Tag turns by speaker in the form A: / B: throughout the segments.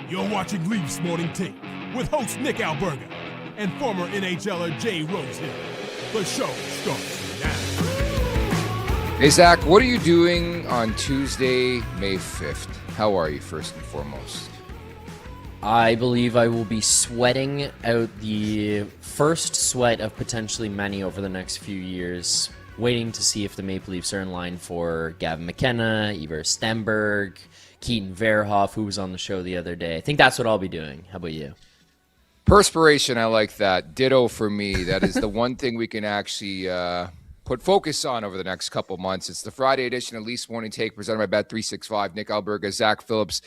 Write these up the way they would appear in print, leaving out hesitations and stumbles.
A: You're watching Leafs Morning Take with host Nick Alberga and former NHLer Jay Rosehill. The show starts now.
B: Hey, Zach, what are you doing on Tuesday, May 5th? How are you, first and foremost?
C: I believe I will be sweating out the first sweat of potentially many over the next few years, waiting to see if the Maple Leafs are in line for Gavin McKenna, Ivar Stenberg, Keaton Verhoff, who was on the show the other day. I think that's what I'll be doing. How about you?
B: Perspiration, I like that. Ditto for me. That is the one thing we can actually put focus on over the next couple months. It's the Friday edition of Leafs Morning Take presented by Bet365. Nick Alberga, Zack Phillips.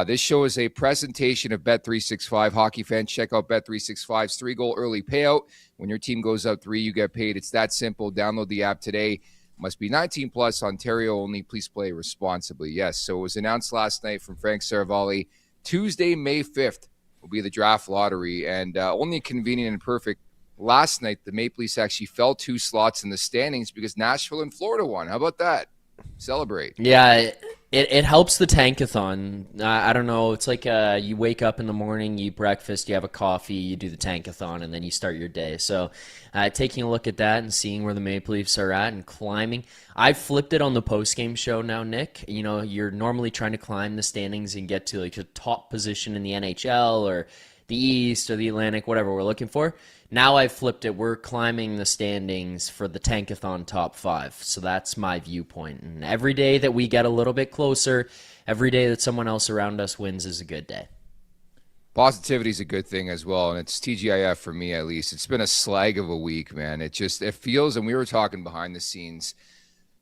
B: This show is a presentation of Bet365. Hockey fans, check out Bet365's 3-goal early payout. When your team goes up 3, you get paid. It's that simple. Download the app today. Must be 19 plus, Ontario only. Please play responsibly. Yes, so it was announced last night from Frank Saravalli. Tuesday, May 5th will be the draft lottery, and only convenient and perfect. Last night, the Maple Leafs actually fell 2 slots in the standings because Nashville and Florida won. How about that? Celebrate.
C: Yeah, it helps the tankathon. I don't know. It's like you wake up in the morning, you eat breakfast, you have a coffee, you do the tankathon, and then you start your day. So taking a look at that and seeing where the Maple Leafs are at and climbing. I flipped it on the postgame show now, Nick. You know, you're normally trying to climb the standings and get to like a top position in the NHL or the East or the Atlantic, whatever we're looking for. Now I've flipped it. We're climbing the standings for the Tankathon top 5. So that's my viewpoint. And every day that we get a little bit closer, every day that someone else around us wins is a good day.
B: Positivity is a good thing as well, and it's TGIF for me at least. It's been a slag of a week, man. It feels, and we were talking behind the scenes,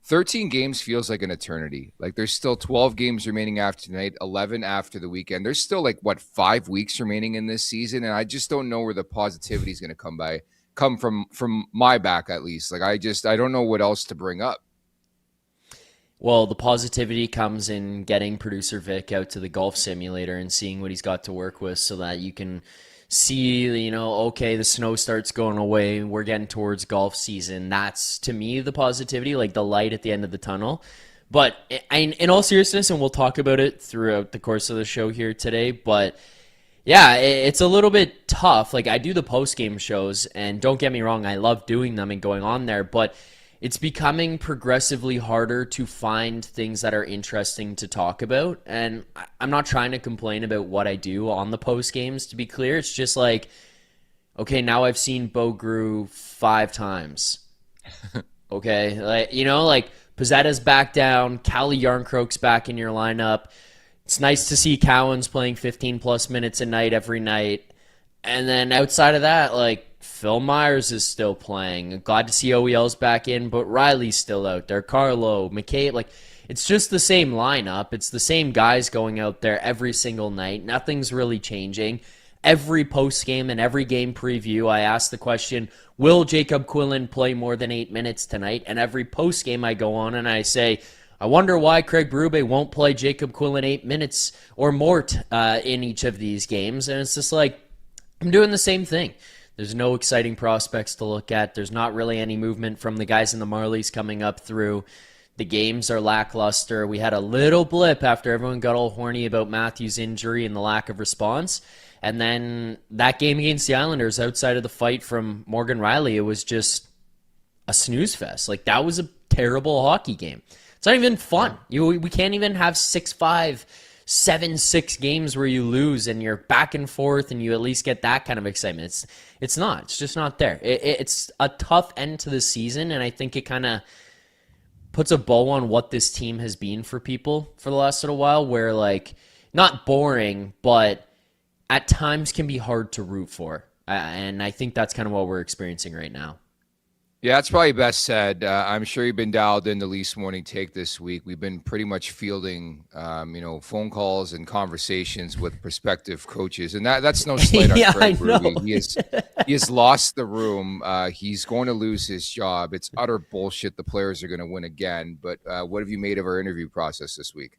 B: 13 games feels like an eternity. Like there's still 12 games remaining after tonight, 11 after the weekend. There's still 5 weeks remaining in this season, and I just don't know where the positivity is going to come from my back at least. I don't know what else to bring up.
C: Well, the positivity comes in getting producer Vic out to the golf simulator and seeing what he's got to work with so that you can see, okay, the snow starts going away. We're getting towards golf season. That's, to me, the positivity, like the light at the end of the tunnel. But in all seriousness, and we'll talk about it throughout the course of the show here today, but yeah, it's a little bit tough. Like, I do the post-game shows, and don't get me wrong, I love doing them and going on there, but it's becoming progressively harder to find things that are interesting to talk about. And I'm not trying to complain about what I do on the post games, to be clear. It's just like, okay, now I've seen Bo Grew 5 times. Okay, Pizzetta's back down, Callie Yarncroke's back in your lineup. It's nice to see Cowan's playing 15 plus minutes a night every night. And then outside of that, Phil Myers is still playing. Glad to see OEL's back in, but Riley's still out there. Carlo, McCabe, it's just the same lineup. It's the same guys going out there every single night. Nothing's really changing. Every post-game and every game preview, I ask the question, will Jacob Quillen play more than 8 minutes tonight? And every post-game I go on and I say, I wonder why Craig Berube won't play Jacob Quillen 8 minutes or more in each of these games. And it's just I'm doing the same thing. There's no exciting prospects to look at. There's not really any movement from the guys in the Marlies coming up through. The games are lackluster. We had a little blip after everyone got all horny about Matthews' injury and the lack of response. And then that game against the Islanders, outside of the fight from Morgan Riley, it was just a snooze fest. That was a terrible hockey game. It's not even fun. We can't even have 6-5, 7-6 games where you lose and you're back and forth and you at least get that kind of excitement. It's not. It's just not there. It's a tough end to the season, and I think it kind of puts a bow on what this team has been for people for the last little while, where not boring, but at times can be hard to root for. And I think that's kind of what we're experiencing right now.
B: Yeah, that's probably best said. I'm sure you've been dialed in the Leafs Morning Take this week. We've been pretty much fielding, phone calls and conversations with prospective coaches, and that's no slight on Craig Berube. He has lost the room. He's going to lose his job. It's utter bullshit. The players are going to win again. But what have you made of our interview process this week?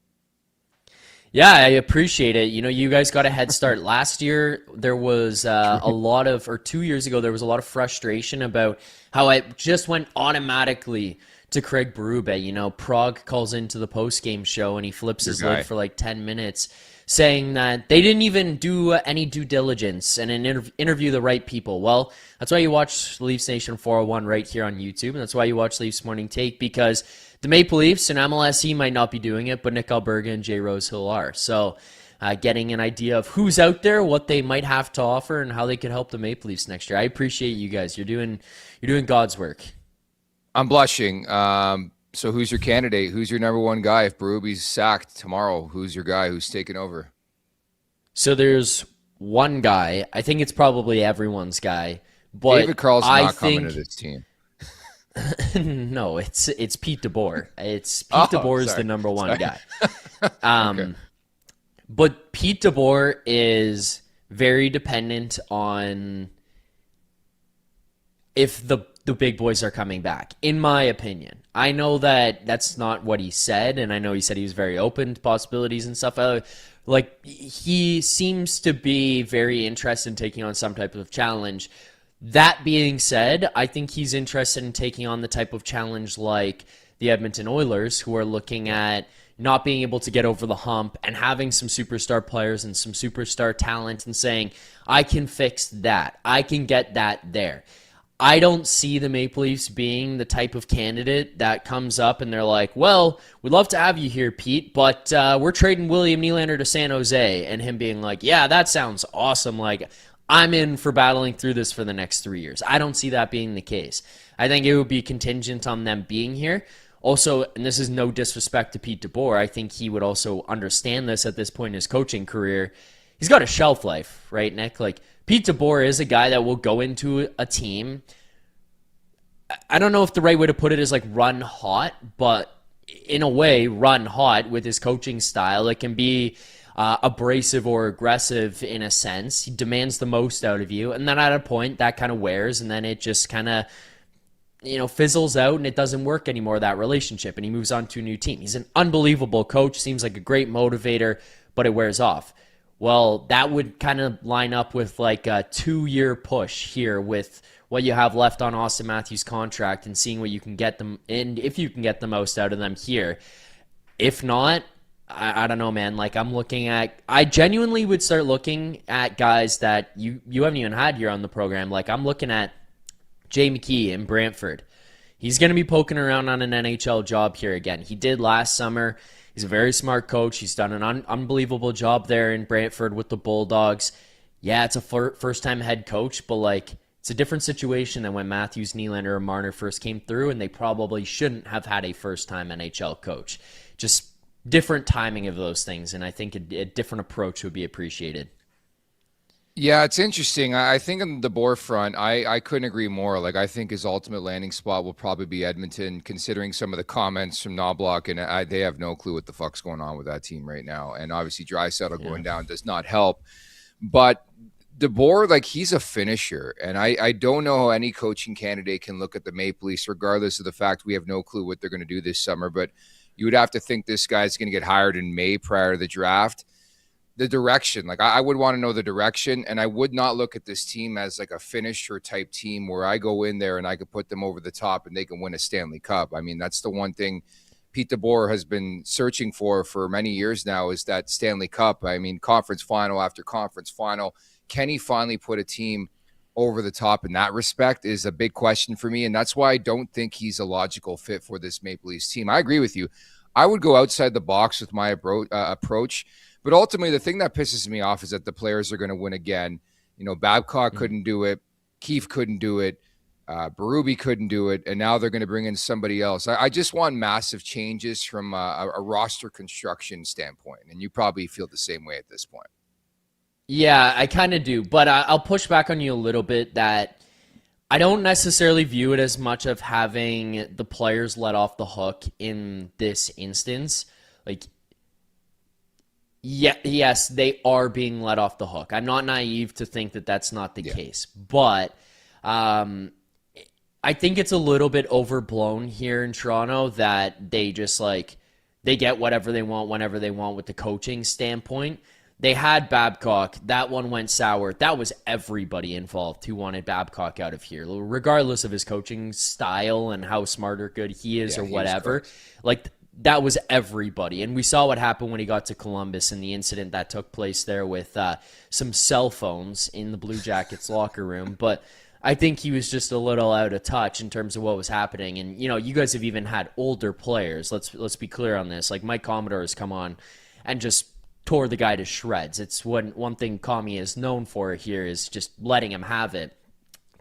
C: Yeah, I appreciate it. You guys got a head start. Last year, there was or 2 years ago, there was a lot of frustration about how I just went automatically to Craig Berube. You know, Prague calls into the post-game show and he flips his lid for like 10 minutes saying that they didn't even do any due diligence and interview the right people. Well, that's why you watch Leafs Nation 401 right here on YouTube, and that's why you watch Leafs Morning Take, because the Maple Leafs and MLSE might not be doing it, but Nick Alberga and Jay Rosehill are. So getting an idea of who's out there, what they might have to offer, and how they could help the Maple Leafs next year. I appreciate you guys. You're doing God's work.
B: I'm blushing. So who's your candidate? Who's your number one guy? If Berube's sacked tomorrow, who's your guy who's taking over?
C: So there's one guy. I think it's probably everyone's guy. But
B: David Carl's not coming to this team.
C: No, it's Pete DeBoer. It's Pete DeBoer is the number one guy. Okay. But Pete DeBoer is very dependent on if the big boys are coming back, in my opinion. I know that that's not what he said, and I know he said he was very open to possibilities and stuff. Like, he seems to be very interested in taking on some type of challenge. That being said, I think he's interested in taking on the type of challenge like the Edmonton Oilers, who are looking at not being able to get over the hump and having some superstar players and some superstar talent and saying, I can fix that. I can get that there. I don't see the Maple Leafs being the type of candidate that comes up and they're like, well, we'd love to have you here, Pete, but we're trading William Nylander to San Jose, and him being like, yeah, that sounds awesome. Like, I'm in for battling through this for the next 3 years. I don't see that being the case. I think it would be contingent on them being here. Also, and this is no disrespect to Pete DeBoer, I think he would also understand this at this point in his coaching career. He's got a shelf life, right, Nick? Like, Pete DeBoer is a guy that will go into a team. I don't know if the right way to put it is like run hot, but in a way, run hot with his coaching style. It can be abrasive or aggressive in a sense. He demands the most out of you. And then at a point, that kind of wears, and then it just kind of, fizzles out and it doesn't work anymore, that relationship, and he moves on to a new team. He's an unbelievable coach, seems like a great motivator, but it wears off. Well, that would kind of line up with like a 2-year push here with what you have left on Auston Matthews' contract and seeing what you can get them, and if you can get the most out of them here. If not, I don't know, man. Like, I genuinely would start looking at guys that you haven't even had here on the program. Like, I'm looking at Jay McKee in Brantford. He's going to be poking around on an NHL job here again. He did last summer. He's a very smart coach. He's done an unbelievable job there in Brantford with the Bulldogs. Yeah, it's a first-time head coach, but like, it's a different situation than when Matthews, Nylander, or Marner first came through, and they probably shouldn't have had a first-time NHL coach. Just different timing of those things, and I think a different approach would be appreciated.
B: Yeah, it's interesting. I think on the DeBoer front, I couldn't agree more. Like, I think his ultimate landing spot will probably be Edmonton, considering some of the comments from Knobloch, and they have no clue what the fuck's going on with that team right now. And obviously, Draisaitl going down does not help. But DeBoer, like, he's a finisher, and I don't know how any coaching candidate can look at the Maple Leafs, regardless of the fact we have no clue what they're going to do this summer. But you would have to think this guy's going to get hired in May prior to the draft. The direction, like, I would want to know the direction, and I would not look at this team as like a finisher type team where I go in there and I could put them over the top and they can win a Stanley Cup. I mean, that's the one thing Pete DeBoer has been searching for many years now, is that Stanley Cup. I mean, conference final after conference final. Can he finally put a team over the top in that respect is a big question for me, and that's why I don't think he's a logical fit for this Maple Leafs team. I agree with you. I would go outside the box with my approach. But ultimately, the thing that pisses me off is that the players are going to win again. Babcock couldn't do it. Keefe couldn't do it. Berube couldn't do it. And now they're going to bring in somebody else. I just want massive changes from a roster construction standpoint. And you probably feel the same way at this point.
C: Yeah, I kind of do. But I'll push back on you a little bit that I don't necessarily view it as much of having the players let off the hook in this instance. Like, yeah, yes, they are being let off the hook. I'm not naive to think that that's not the case. But I think it's a little bit overblown here in Toronto that they just, like, they get whatever they want whenever they want with the coaching standpoint. They had Babcock. That one went sour. That was everybody involved who wanted Babcock out of here, regardless of his coaching style and how smart or good he is or whatever. Like, that was everybody. And we saw what happened when he got to Columbus and the incident that took place there with some cell phones in the Blue Jackets locker room. But I think he was just a little out of touch in terms of what was happening. And, you know, you guys have even had older players. Let's be clear on this. Like, Mike Commodore has come on and just tore the guy to shreds. It's one thing Commie is known for here is just letting him have it.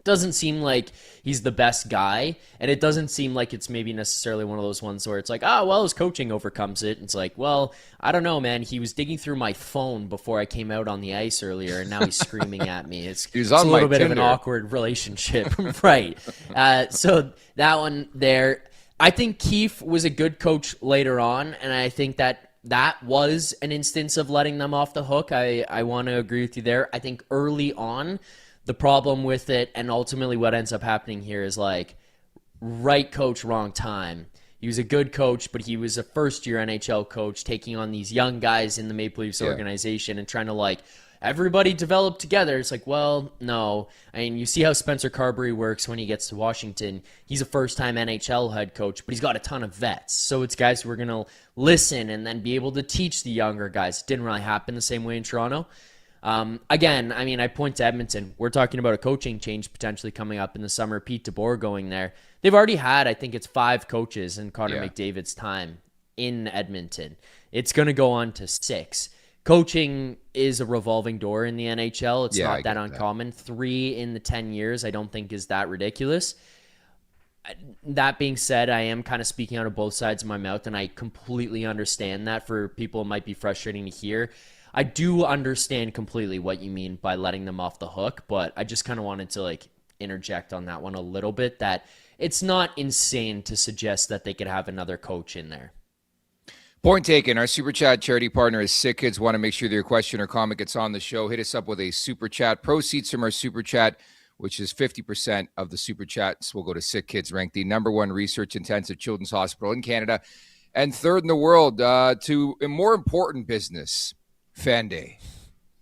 C: Doesn't seem like he's the best guy, and it doesn't seem like it's maybe necessarily one of those ones where it's like, oh, well, his coaching overcomes it. It's like, well, I don't know, man. He was digging through my phone before I came out on the ice earlier, and now he's screaming at me. It's a little bit of an awkward relationship. Right. So that one there, I think Keefe was a good coach later on, and I think that was an instance of letting them off the hook. I want to agree with you there. I think early on, the problem with it, and ultimately what ends up happening here is like, right coach, wrong time. He was a good coach, but he was a first-year NHL coach taking on these young guys in the Maple Leafs organization and trying to, like, everybody develop together. It's like, well, no. I mean, you see how Spencer Carberry works when he gets to Washington. He's a first-time NHL head coach, but he's got a ton of vets. So it's guys who are going to listen and then be able to teach the younger guys. It didn't really happen the same way in Toronto. Again, I mean, I point to Edmonton. We're talking about a coaching change potentially coming up in the summer. Pete DeBoer going there. They've already had, I think it's 5 coaches in Connor McDavid's time in Edmonton. It's going to go on to 6. Coaching is a revolving door in the NHL. It's not that uncommon. 3 in the 10 years I don't think is that ridiculous. That being said, I am kind of speaking out of both sides of my mouth, and I completely understand that. For people, it might be frustrating to hear. I do understand completely what you mean by letting them off the hook, but I just kind of wanted to like interject on that one a little bit, that it's not insane to suggest that they could have another coach in there.
B: Point taken. Our Super Chat charity partner is Sick Kids. Want to make sure that your question or comment gets on the show. Hit us up with a Super Chat. Proceeds from our Super Chat, which is 50% of the Super Chats, will go to Sick Kids, ranked the #1 research-intensive children's hospital in Canada and 3rd in the world. To a more important business, Fan Day.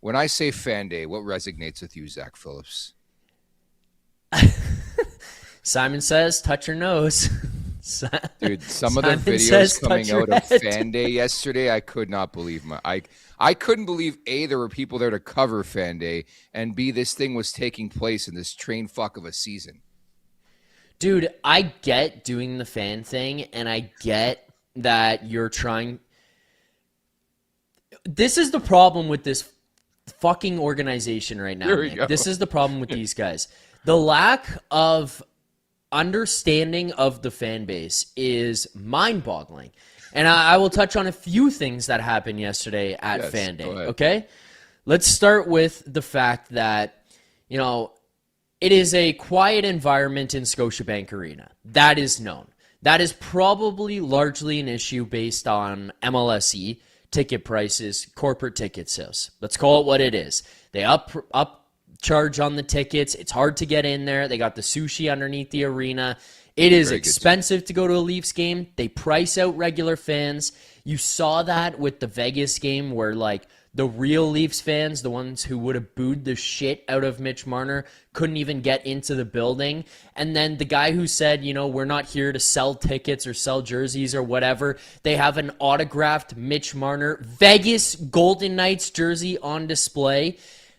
B: When I say Fan Day, what resonates with you, Zack Phillips?
C: Simon says, touch your nose.
B: Dude, some of the videos coming out of Fan Day yesterday, I could not believe I couldn't believe, A, there were people there to cover Fan Day, and B, this thing was taking place in this train fuck of a season.
C: Dude, I get doing the fan thing, and I get that you're trying. This is the problem with this fucking organization right now. This is the problem with these guys. The lack of understanding of the fan base is mind-boggling. And I will touch on a few things that happened yesterday at Fan Day, okay? Let's start with the fact that, you know, it is a quiet environment in Scotiabank Arena. That is known. That is probably largely an issue based on MLSE, ticket prices, corporate ticket sales. Let's call it what it is. They up charge on the tickets. It's hard to get in there. They got the sushi underneath the arena. It is expensive to go to a Leafs game. They price out regular fans. You saw that with the Vegas game where, like, the real Leafs fans, the ones who would have booed the shit out of Mitch Marner, couldn't even get into the building. And then the guy who said, you know, we're not here to sell tickets or sell jerseys or whatever, they have an autographed Mitch Marner Vegas Golden Knights jersey on display.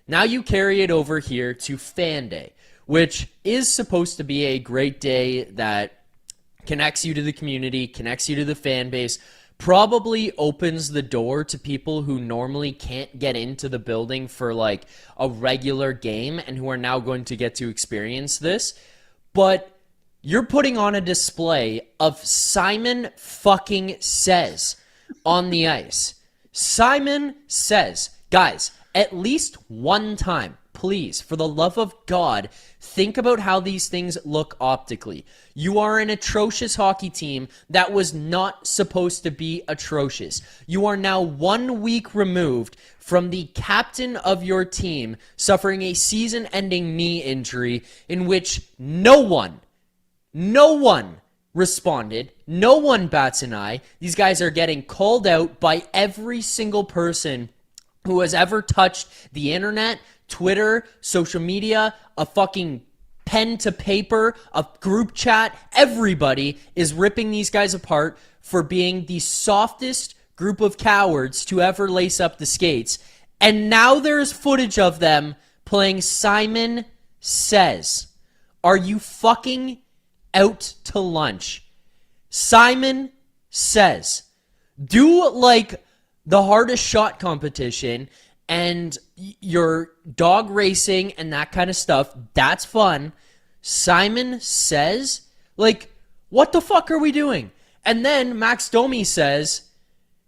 C: Now you carry it over here to Fan Day, which is supposed to be a great day that connects you to the community, connects you to the fan base, probably opens the door to people who normally can't get into the building for like a regular game and who are now going to get to experience this. But you're putting on a display of Simon fucking Says on the ice. Simon Says, guys, at least one time, please, for the love of God, think about how these things look optically. You are an atrocious hockey team that was not supposed to be atrocious. You are now 1 week removed from the captain of your team suffering a season-ending knee injury in which no one responded. No one bats an eye. These guys are getting called out by every single person who has ever touched the internet, Twitter, social media, a fucking pen to paper, a group chat. Everybody is ripping these guys apart for being the softest group of cowards to ever lace up the skates. And now there's footage of them playing Simon Says. Are you fucking out to lunch? Simon Says. Do like the hardest shot competition and your dog racing and that kind of stuff. That's fun. Simon Says, like, what the fuck are we doing? And then Max Domi says,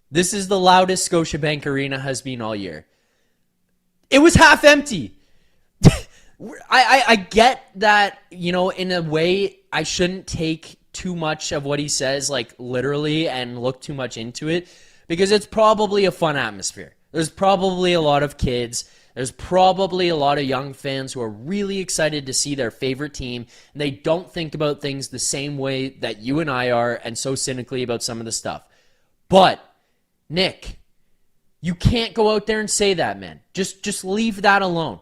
C: this is the loudest Scotiabank Arena has been all year. It was half empty. I get that, you know, in a way, I shouldn't take too much of what he says, like, literally, and look too much into it, because it's probably a fun atmosphere. There's probably a lot of kids. There's probably a lot of young fans who are really excited to see their favorite team, and they don't think about things the same way that you and I are, and so cynically about some of the stuff. But, Nick, you can't go out there and say that, man. Just leave that alone.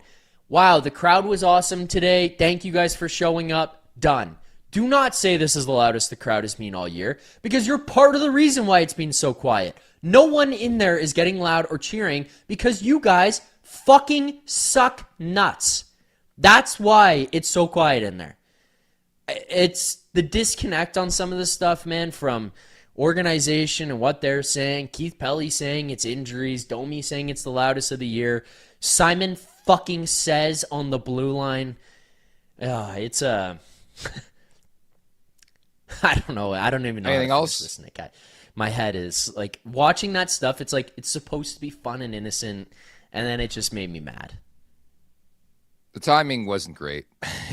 C: Wow, the crowd was awesome today. Thank you guys for showing up. Done. Do not say this is the loudest the crowd has been all year, because you're part of the reason why it's been so quiet. No one in there is getting loud or cheering because you guys fucking suck nuts. That's why it's so quiet in there. It's the disconnect on some of this stuff, man, from organization and what they're saying. Keith Pelly saying it's injuries. Domi saying it's the loudest of the year. Simon fucking Says on the blue line. It's a... I don't know. I don't even know.
B: Anything else?
C: This, Nick. My head is like watching that stuff. It's like it's supposed to be fun and innocent, and then it just made me mad.
B: The timing wasn't great.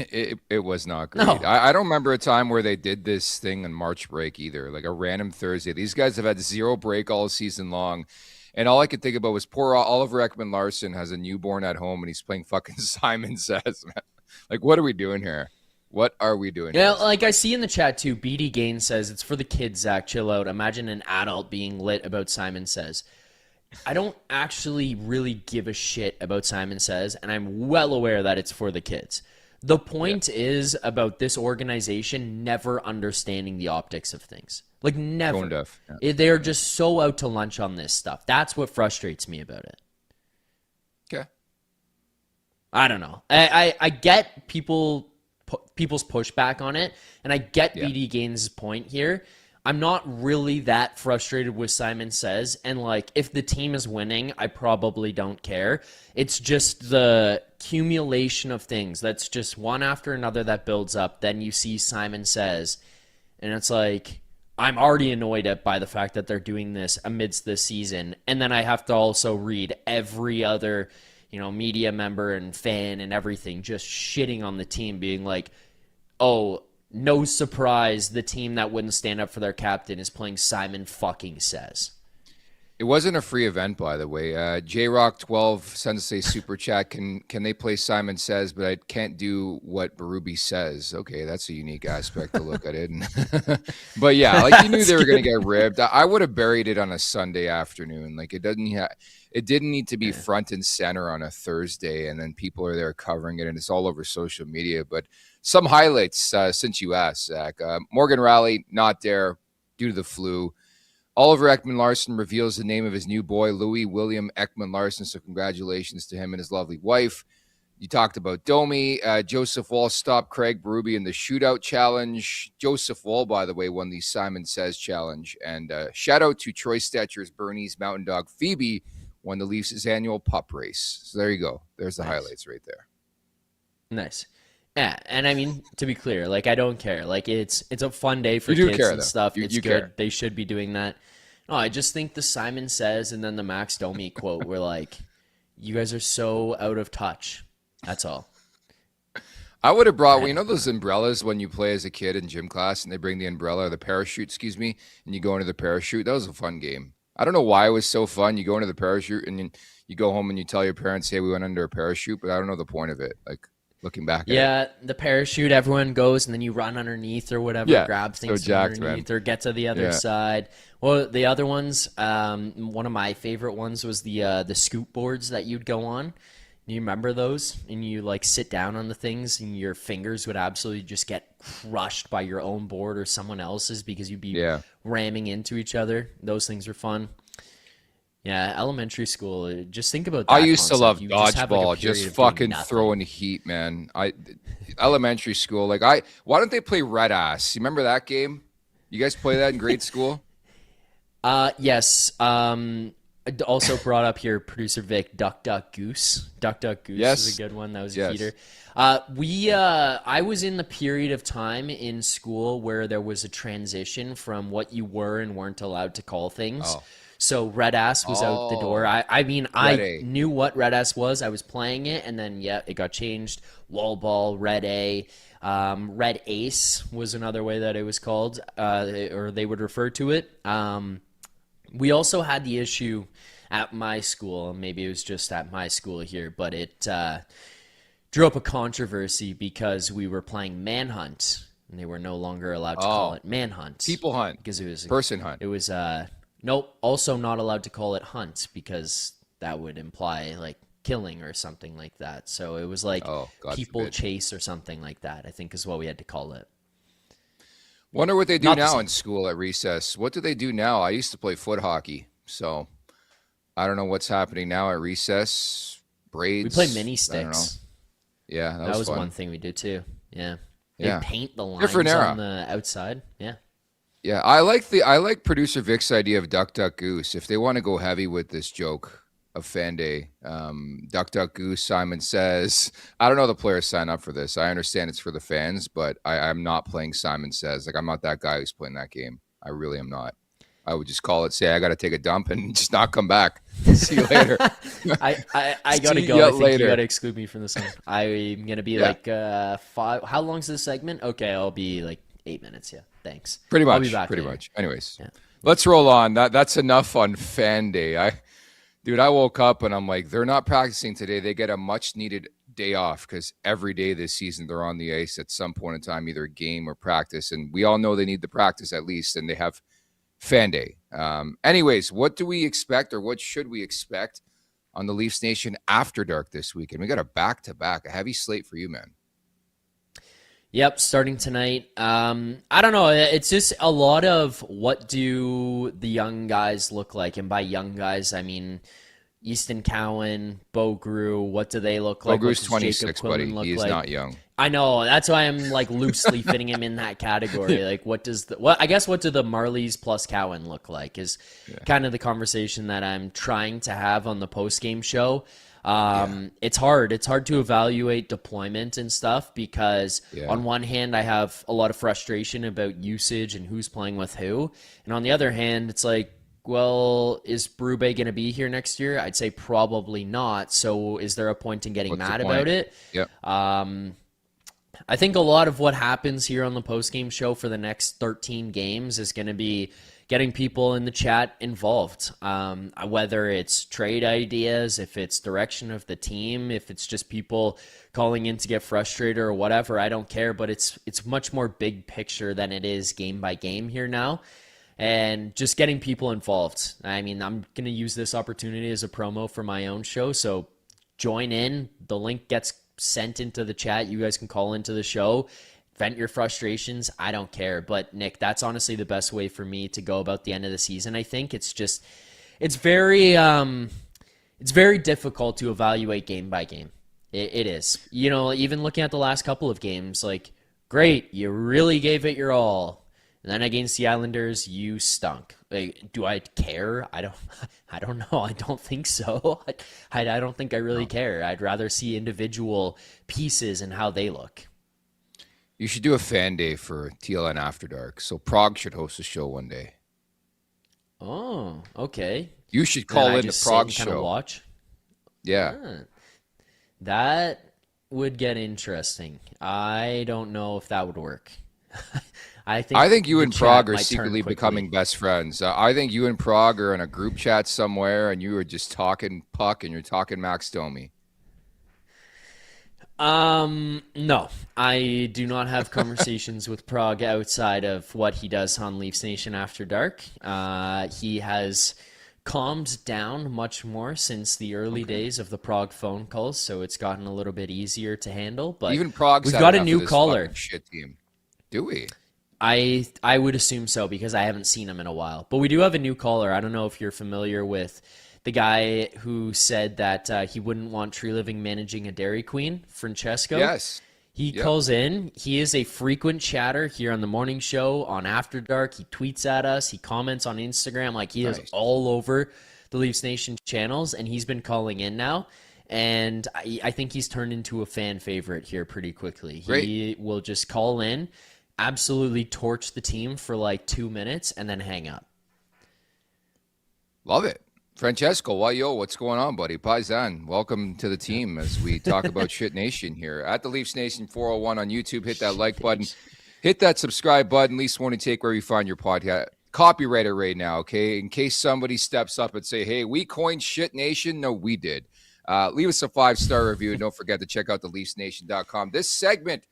B: It was not great.
C: No.
B: I don't remember a time where they did this thing on March break either, like a random Thursday. These guys have had zero break all season long, and all I could think about was poor Oliver Ekman-Larsson has a newborn at home, and he's playing fucking Simon Says. Man. Like, what are we doing here? What are we doing?
C: Yeah, like I see in the chat too, BD Gain says, it's for the kids, Zach, chill out. Imagine an adult being lit about Simon Says. I don't actually really give a shit about Simon Says, and I'm well aware that it's for the kids. The point is about this organization never understanding the optics of things. Like, never.
B: Tone deaf. Yeah.
C: They're just so out to lunch on this stuff. That's what frustrates me about it.
B: Okay.
C: I don't know. I get people's pushback on it, and I get BD Gaines' point here. I'm not really that frustrated with Simon Says, and like if the team is winning, I probably don't care. It's just the accumulation of things that's just one after another that builds up. Then you see Simon Says, and it's like I'm already annoyed by the fact that they're doing this amidst this season, and then I have to also read every other media member and fan and everything just shitting on the team, being like, oh, no surprise, the team that wouldn't stand up for their captain is playing Simon fucking Says.
B: It wasn't a free event, by the way. JRock12 sends a super chat. Can they play Simon Says, but I can't do what Berube says? Okay, that's a unique aspect to look at it. But yeah, like you knew they were going to get ribbed. I would have buried it on a Sunday afternoon. Like it didn't need to be front and center on a Thursday, and then people are there covering it, and it's all over social media. But some highlights since you asked, Zach. Morgan Rally not there due to the flu. Oliver Ekman-Larsson reveals the name of his new boy, Louis William Ekman-Larsson, so congratulations to him and his lovely wife. You talked about Domi. Joseph Wall stopped Craig Berube in the shootout challenge. Joseph Wall, by the way, won the Simon Says challenge. And shout out to Troy Stecher's Bernese mountain dog, Phoebe, won the Leafs' annual pup race. So there you go. There's the highlights right there.
C: Nice. Yeah, and I mean, to be clear, like, I don't care. Like, it's a fun day for kids and stuff. It's good. Care. They should be doing that. No, I just think the Simon Says and then the Max Domi quote were like, you guys are so out of touch. That's all.
B: I would have brought, those umbrellas when you play as a kid in gym class and they bring the umbrella, or the parachute, and you go into the parachute? That was a fun game. I don't know why it was so fun. You go into the parachute and you go home and you tell your parents, hey, we went under a parachute, but I don't know the point of it. Like, looking back at it.
C: Yeah, the parachute, everyone goes, and then you run underneath or whatever, grab things from underneath, or get to the other side. Well, the other ones, one of my favorite ones was the scoop boards that you'd go on. You remember those? And you like sit down on the things, and your fingers would absolutely just get crushed by your own board or someone else's because you'd be ramming into each other. Those things are fun. Yeah, elementary school. Just think about that.
B: I used to love
C: dodgeball,
B: just fucking throwing heat, man. Elementary school, why don't they play Red Ass? You remember that game? You guys play that in grade school?
C: Yes. Also brought up here, producer Vic, Duck Duck Goose. Duck Duck Goose is a good one. That was a heater. I was in the period of time in school where there was a transition from what you were and weren't allowed to call things.
B: Oh.
C: So Red Ass was out the door. I knew what Red Ass was. I was playing it, and then it got changed. Wall Ball, Red A, Red Ace was another way that it was called, or they would refer to it. We also had the issue at my school. Maybe it was just at my school here, but it drew up a controversy because we were playing Manhunt, and they were no longer allowed to call it Manhunt.
B: People Hunt.
C: Because it was
B: Person Hunt.
C: It was nope. Also not allowed to call it Hunt because that would imply like killing or something like that. So it was like People Chase or something like that, I think is what we had to call it.
B: Wonder what they do now in school at recess. What do they do now? I used to play foot hockey, so I don't know what's happening now at recess. Braids.
C: We play mini sticks.
B: Yeah,
C: that was
B: fun.
C: one thing we did too. Yeah.
B: Yeah.
C: They paint the lines on the outside. Yeah.
B: Yeah, I like producer Vic's idea of Duck Duck Goose. If they want to go heavy with this joke of Fan Day, Duck Duck Goose, Simon Says. I don't know the players sign up for this. I understand it's for the fans, but I'm not playing Simon Says. I'm not that guy who's playing that game. I really am not. I would just call it, say I got to take a dump, and just not come back. See you later.
C: I got to go. I think you got to exclude me from this one. I'm going to be like 5. How long's this segment? Okay, I'll be like 8 minutes. Yeah, thanks.
B: Pretty much.
C: I'll be back
B: pretty
C: later.
B: much. Anyways, let's roll on. That's enough on Fan Day. I woke up and I'm like, they're not practicing today. They get a much needed day off because every day this season they're on the ice at some point in time, either game or practice. And we all know they need the practice at least, and they have Fan Day. Anyways, what do we expect, or what should we expect on the Leafs Nation After Dark this weekend? We got a back-to-back, a heavy slate for you, man.
C: Yep, starting tonight. I don't know. It's just a lot of what do the young guys look like? And by young guys, I mean Easton Cowan, Bo Grew. What do they look like?
B: Bo Grew's 26, buddy. He is not young.
C: I know. That's why I'm like loosely fitting him in that category. Like, what do the Marlies plus Cowan look like? Is kind of the conversation that I'm trying to have on the post-game show. It's hard. It's hard to evaluate deployment and stuff because on one hand, I have a lot of frustration about usage and who's playing with who. And on the other hand, it's like, well, is Berube going to be here next year? I'd say probably not. So is there a point in getting mad about it?
B: Yep.
C: I think a lot of what happens here on the post-game show for the next 13 games is going to be getting people in the chat involved, whether it's trade ideas, if it's direction of the team, if it's just people calling in to get frustrated or whatever. I don't care, but it's much more big picture than it is game by game here now. And just getting people involved. I mean, I'm going to use this opportunity as a promo for my own show, so join in. The link gets sent into the chat. You guys can call into the show, vent your frustrations. I don't care. But Nick, that's honestly the best way for me to go about the end of the season. I think it's very difficult to evaluate game by game. It is. You know, even looking at the last couple of games, like, great, you really gave it your all. And then against the Islanders, you stunk. Like, do I care? I don't know. I don't think so. I don't think I really care. I'd rather see individual pieces and how they look.
B: You should do a Fan Day for TLN After Dark. So Prague should host a show one day.
C: Oh, okay.
B: You should call in the Prague show.
C: Kind of watch.
B: Yeah.
C: That would get interesting. I don't know if that would work. I think you and Prague are secretly becoming
B: best friends. I think you and Prague are in a group chat somewhere, and you are just talking puck, and you're talking Max Domi.
C: No, I do not have conversations with Prague outside of what he does on Leafs Nation After Dark. He has calmed down much more since the early days of the Prague phone calls, so it's gotten a little bit easier to handle. But
B: Even Prague's
C: we've got a
B: had enough of
C: new
B: this
C: caller.
B: fucking shit team. Do we?
C: I would assume so because I haven't seen him in a while. But we do have a new caller. I don't know if you're familiar with the guy who said that he wouldn't want Tree Living managing a Dairy Queen, Francesco.
B: Yes.
C: He calls in. He is a frequent chatter here on the morning show, on After Dark. He tweets at us. He comments on Instagram. Like, he is all over the Leafs Nation channels, and he's been calling in now. And I think he's turned into a fan favorite here pretty quickly.
B: Great.
C: He will just call in, absolutely torch the team for like 2 minutes, and then hang up.
B: Love it. Francesco, what's going on, buddy? Paisan, welcome to the team as we talk about Shit Nation here. At the Leafs Nation 401 on YouTube, hit that like button. Hit that subscribe button. Leafs Morning Take where you find your podcast. Copyright it right now, okay? In case somebody steps up and say, hey, we coined Shit Nation. No, we did. Leave us a 5-star review. And don't forget to check out the LeafsNation.com. This segment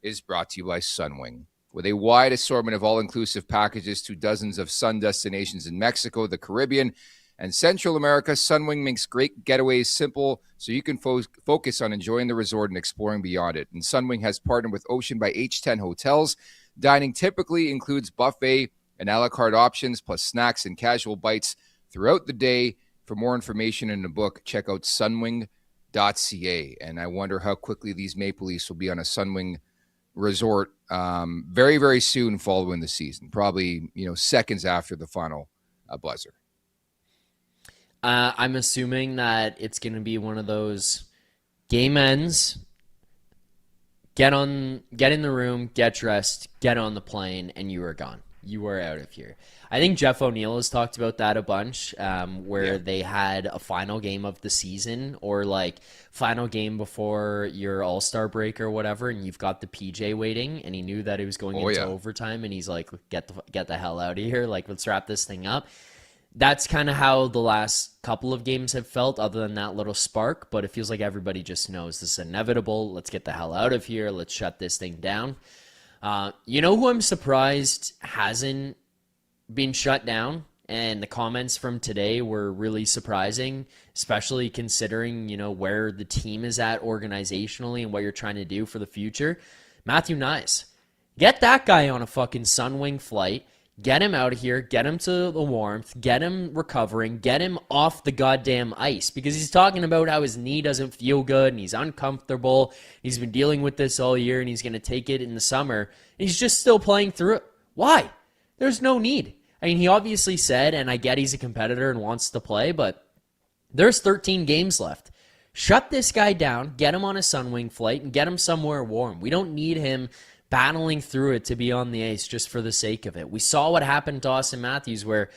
B: is brought to you by Sunwing. With a wide assortment of all-inclusive packages to dozens of sun destinations in Mexico, the Caribbean, and Central America, Sunwing makes great getaways simple so you can focus on enjoying the resort and exploring beyond it. And Sunwing has partnered with Ocean by H10 Hotels. Dining typically includes buffet and a la carte options, plus snacks and casual bites throughout the day. For more information and a book, check out sunwing.ca. And I wonder how quickly these Maple Leafs will be on a Sunwing resort very, very soon following the season, probably seconds after the final buzzer.
C: I'm assuming that it's going to be one of those game ends, get in the room, get dressed, get on the plane, and you are gone. You are out of here. I think Jeff O'Neill has talked about that a bunch, where they had a final game of the season or like final game before your All-Star break or whatever, and you've got the PJ waiting, and he knew that it was going into overtime, and he's like, get the hell out of here. Like, let's wrap this thing up. That's kind of how the last couple of games have felt, other than that little spark. But it feels like everybody just knows this is inevitable. Let's get the hell out of here. Let's shut this thing down. You know who I'm surprised hasn't been shut down? And the comments from today were really surprising, especially considering, where the team is at organizationally and what you're trying to do for the future. Matthew Knies. Get that guy on a fucking Sunwing flight. Get him out of here, get him to the warmth, get him recovering, get him off the goddamn ice, because he's talking about how his knee doesn't feel good and he's uncomfortable. He's been dealing with this all year and he's going to take it in the summer. And he's just still playing through it. Why? There's no need. I mean, he obviously said, and I get he's a competitor and wants to play, but there's 13 games left. Shut this guy down, get him on a Sunwing flight, and get him somewhere warm. We don't need him battling through it to be on the ice just for the sake of it. We saw what happened to Auston Matthews, where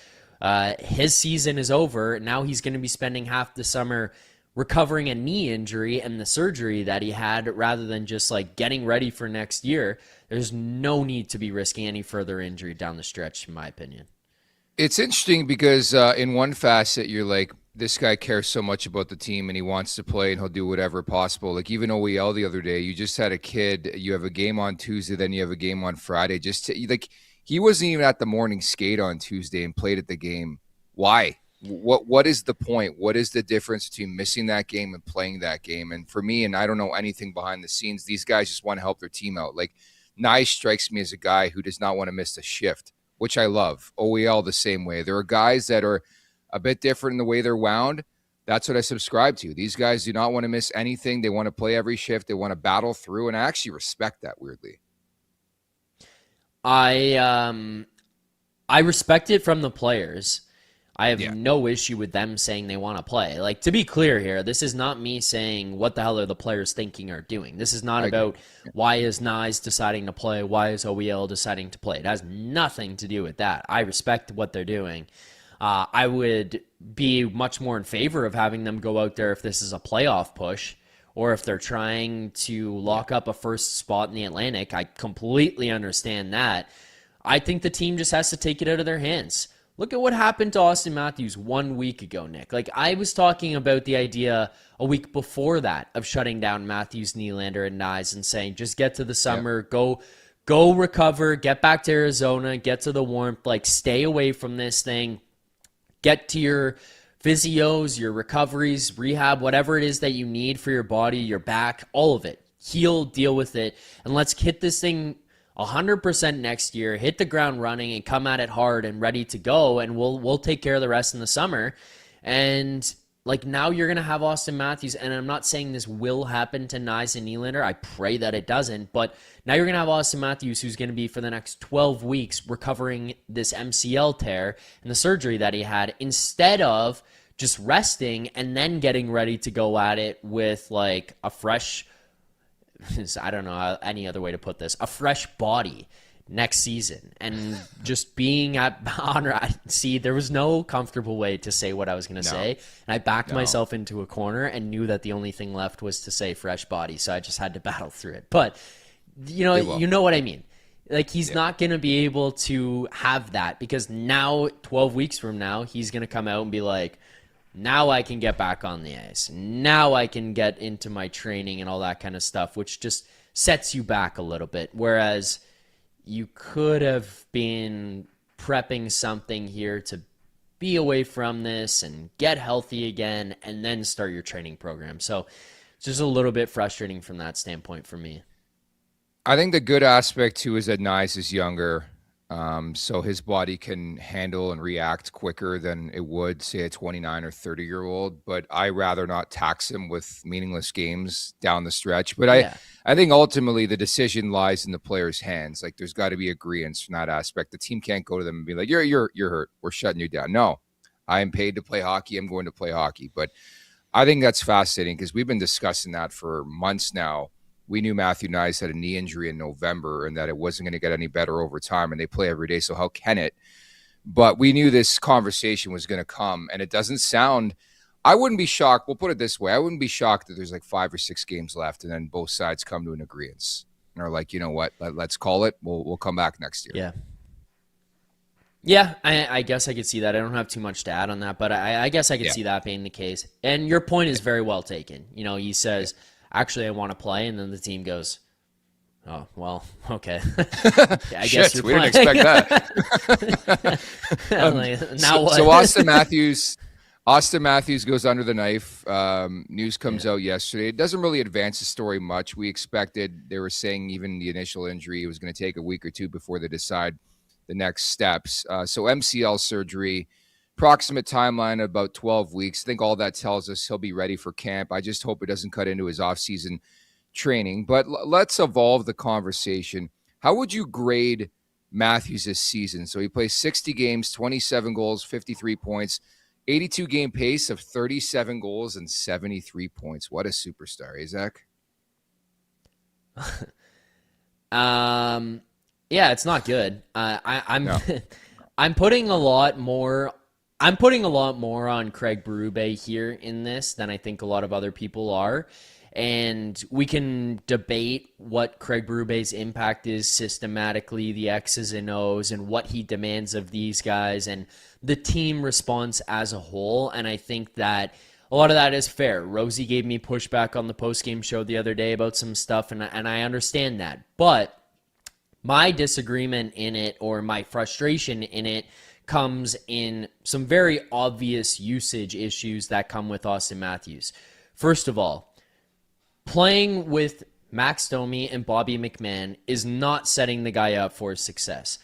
C: his season is over. Now he's going to be spending half the summer recovering a knee injury and the surgery that he had, rather than just like getting ready for next year. There's no need to be risking any further injury down the stretch, in my opinion.
B: It's interesting because in one facet, you're like, this guy cares so much about the team and he wants to play and he'll do whatever possible. Like even OEL the other day, you just had a kid, you have a game on Tuesday, then you have a game on Friday. He wasn't even at the morning skate on Tuesday and played at the game. Why? What is the point? What is the difference between missing that game and playing that game? And for me, and I don't know anything behind the scenes, these guys just want to help their team out. Like Knies strikes me as a guy who does not want to miss a shift, which I love. OEL the same way. There are guys that are a bit different in the way they're wound. That's what I subscribe to. These guys do not want to miss anything. They want to play every shift. They want to battle through, and I actually respect that, weirdly.
C: I respect it from the players. I have no issue with them saying they want to play. Like, to be clear here, this is not me saying what the hell are the players thinking or doing. This is not about why is Knies deciding to play, why is OEL deciding to play. It has nothing to do with that. I respect what they're doing. I would be much more in favor of having them go out there if this is a playoff push, or if they're trying to lock up a first spot in the Atlantic. I completely understand that. I think the team just has to take it out of their hands. Look at what happened to Auston Matthews 1 week ago, Nick. Like, I was talking about the idea a week before that of shutting down Matthews, Nylander, and Knies and saying, just get to the summer, go recover, get back to Arizona, get to the warmth, like, stay away from this thing, get to your physios, your recoveries, rehab, whatever it is that you need for your body, your back, all of it. Heal, deal with it, and let's hit this thing 100% next year, hit the ground running and come at it hard and ready to go, and we'll take care of the rest in the summer. And like, now you're going to have Auston Matthews, and I'm not saying this will happen to Knies and Nylander. I pray that it doesn't, but now you're going to have Auston Matthews, who's going to be for the next 12 weeks recovering this MCL tear and the surgery that he had, instead of just resting and then getting ready to go at it with like a fresh, I don't know any other way to put this, a fresh body next season, and just being at see, there was no comfortable way to say what I was going to say, and I backed myself into a corner and knew that the only thing left was to say fresh body, so I just had to battle through it. But you know what I mean. Like, he's not going to be able to have that, because now 12 weeks from now he's going to come out and be like, now I can get back on the ice. Now I can get into my training and all that kind of stuff, which just sets you back a little bit. Whereas you could have been prepping something here to be away from this and get healthy again and then start your training program. So it's just a little bit frustrating from that standpoint for me.
B: I think the good aspect too is that Knies is younger. So his body can handle and react quicker than it would, say, a 29 or 30-year-old. But I rather not tax him with meaningless games down the stretch. But I think ultimately the decision lies in the player's hands. Like, there's got to be agreement from that aspect. The team can't go to them and be like, you're hurt, we're shutting you down. No, I am paid to play hockey. I'm going to play hockey. But I think that's fascinating, because we've been discussing that for months now. We knew Matthew Knies had a knee injury in November and that it wasn't going to get any better over time, and they play every day, so how can it? But we knew this conversation was going to come, and it doesn't sound – I wouldn't be shocked. We'll put it this way. I wouldn't be shocked that there's like 5 or 6 games left and then both sides come to an agreement and are like, you know what, let's call it. We'll come back next year.
C: Yeah. Yeah, I guess I could see that. I don't have too much to add on that, but I guess I could see that being the case. And your point is very well taken. You know, he says – actually, I want to play, and then the team goes, oh, well, okay. I guess you're
B: we
C: playing.
B: Didn't expect that.
C: Now what?
B: So Auston Matthews goes under the knife. News comes out yesterday. It doesn't really advance the story much. We expected, they were saying even the initial injury, it was going to take a week or two before they decide the next steps. So MCL surgery, approximate timeline about 12 weeks. I think all that tells us he'll be ready for camp. I just hope it doesn't cut into his offseason training. But let's evolve the conversation. How would you grade Matthews this season? So he plays 60 games, 27 goals, 53 points, 82 game pace of 37 goals and 73 points. What a superstar, Zach?
C: Yeah, it's not good. I'm
B: No.
C: I'm putting a lot more on Craig Berube here in this than I think a lot of other people are. And we can debate what Craig Berube's impact is systematically, the X's and O's, and what he demands of these guys, and the team response as a whole. And I think that a lot of that is fair. Rosie gave me pushback on the postgame show the other day about some stuff, and I understand that. But my disagreement in it, or my frustration in it, comes in some very obvious usage issues that come with Auston Matthews. First of all, playing with Max Domi and Bobby McMann is not setting the guy up for success.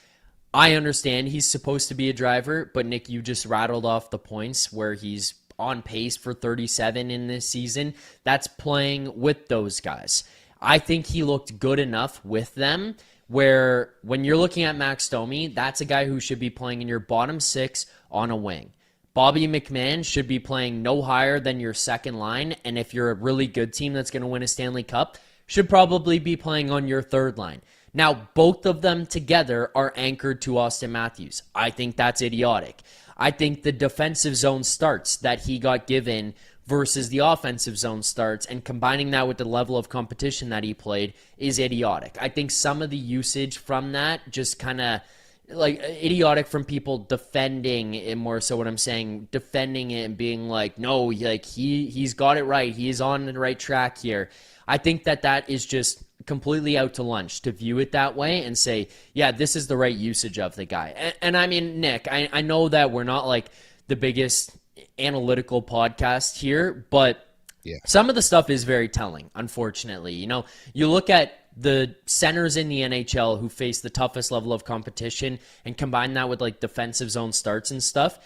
C: I understand he's supposed to be a driver, but Nick, you just rattled off the points where he's on pace for 37 in this season. That's playing with those guys. I think he looked good enough with them, where when you're looking at Max Domi, that's a guy who should be playing in your bottom 6 on a wing. Bobby McMann should be playing no higher than your second line, and if you're a really good team that's going to win a Stanley Cup, should probably be playing on your third line. Now, both of them together are anchored to Auston Matthews. I think that's idiotic. I think the defensive zone starts that he got given versus the offensive zone starts, and combining that with the level of competition that he played, is idiotic. I think some of the usage from that just kind of like idiotic from people defending it more so what I'm saying, defending it and being like, no, like he's got it right. He is on the right track here. I think that is just completely out to lunch to view it that way and say, yeah, this is the right usage of the guy. And I mean, Nick, I know that we're not like the biggest analytical podcast here, but some of the stuff is very telling, unfortunately. You know, you look at the centers in the NHL who face the toughest level of competition and combine that with like defensive zone starts and stuff.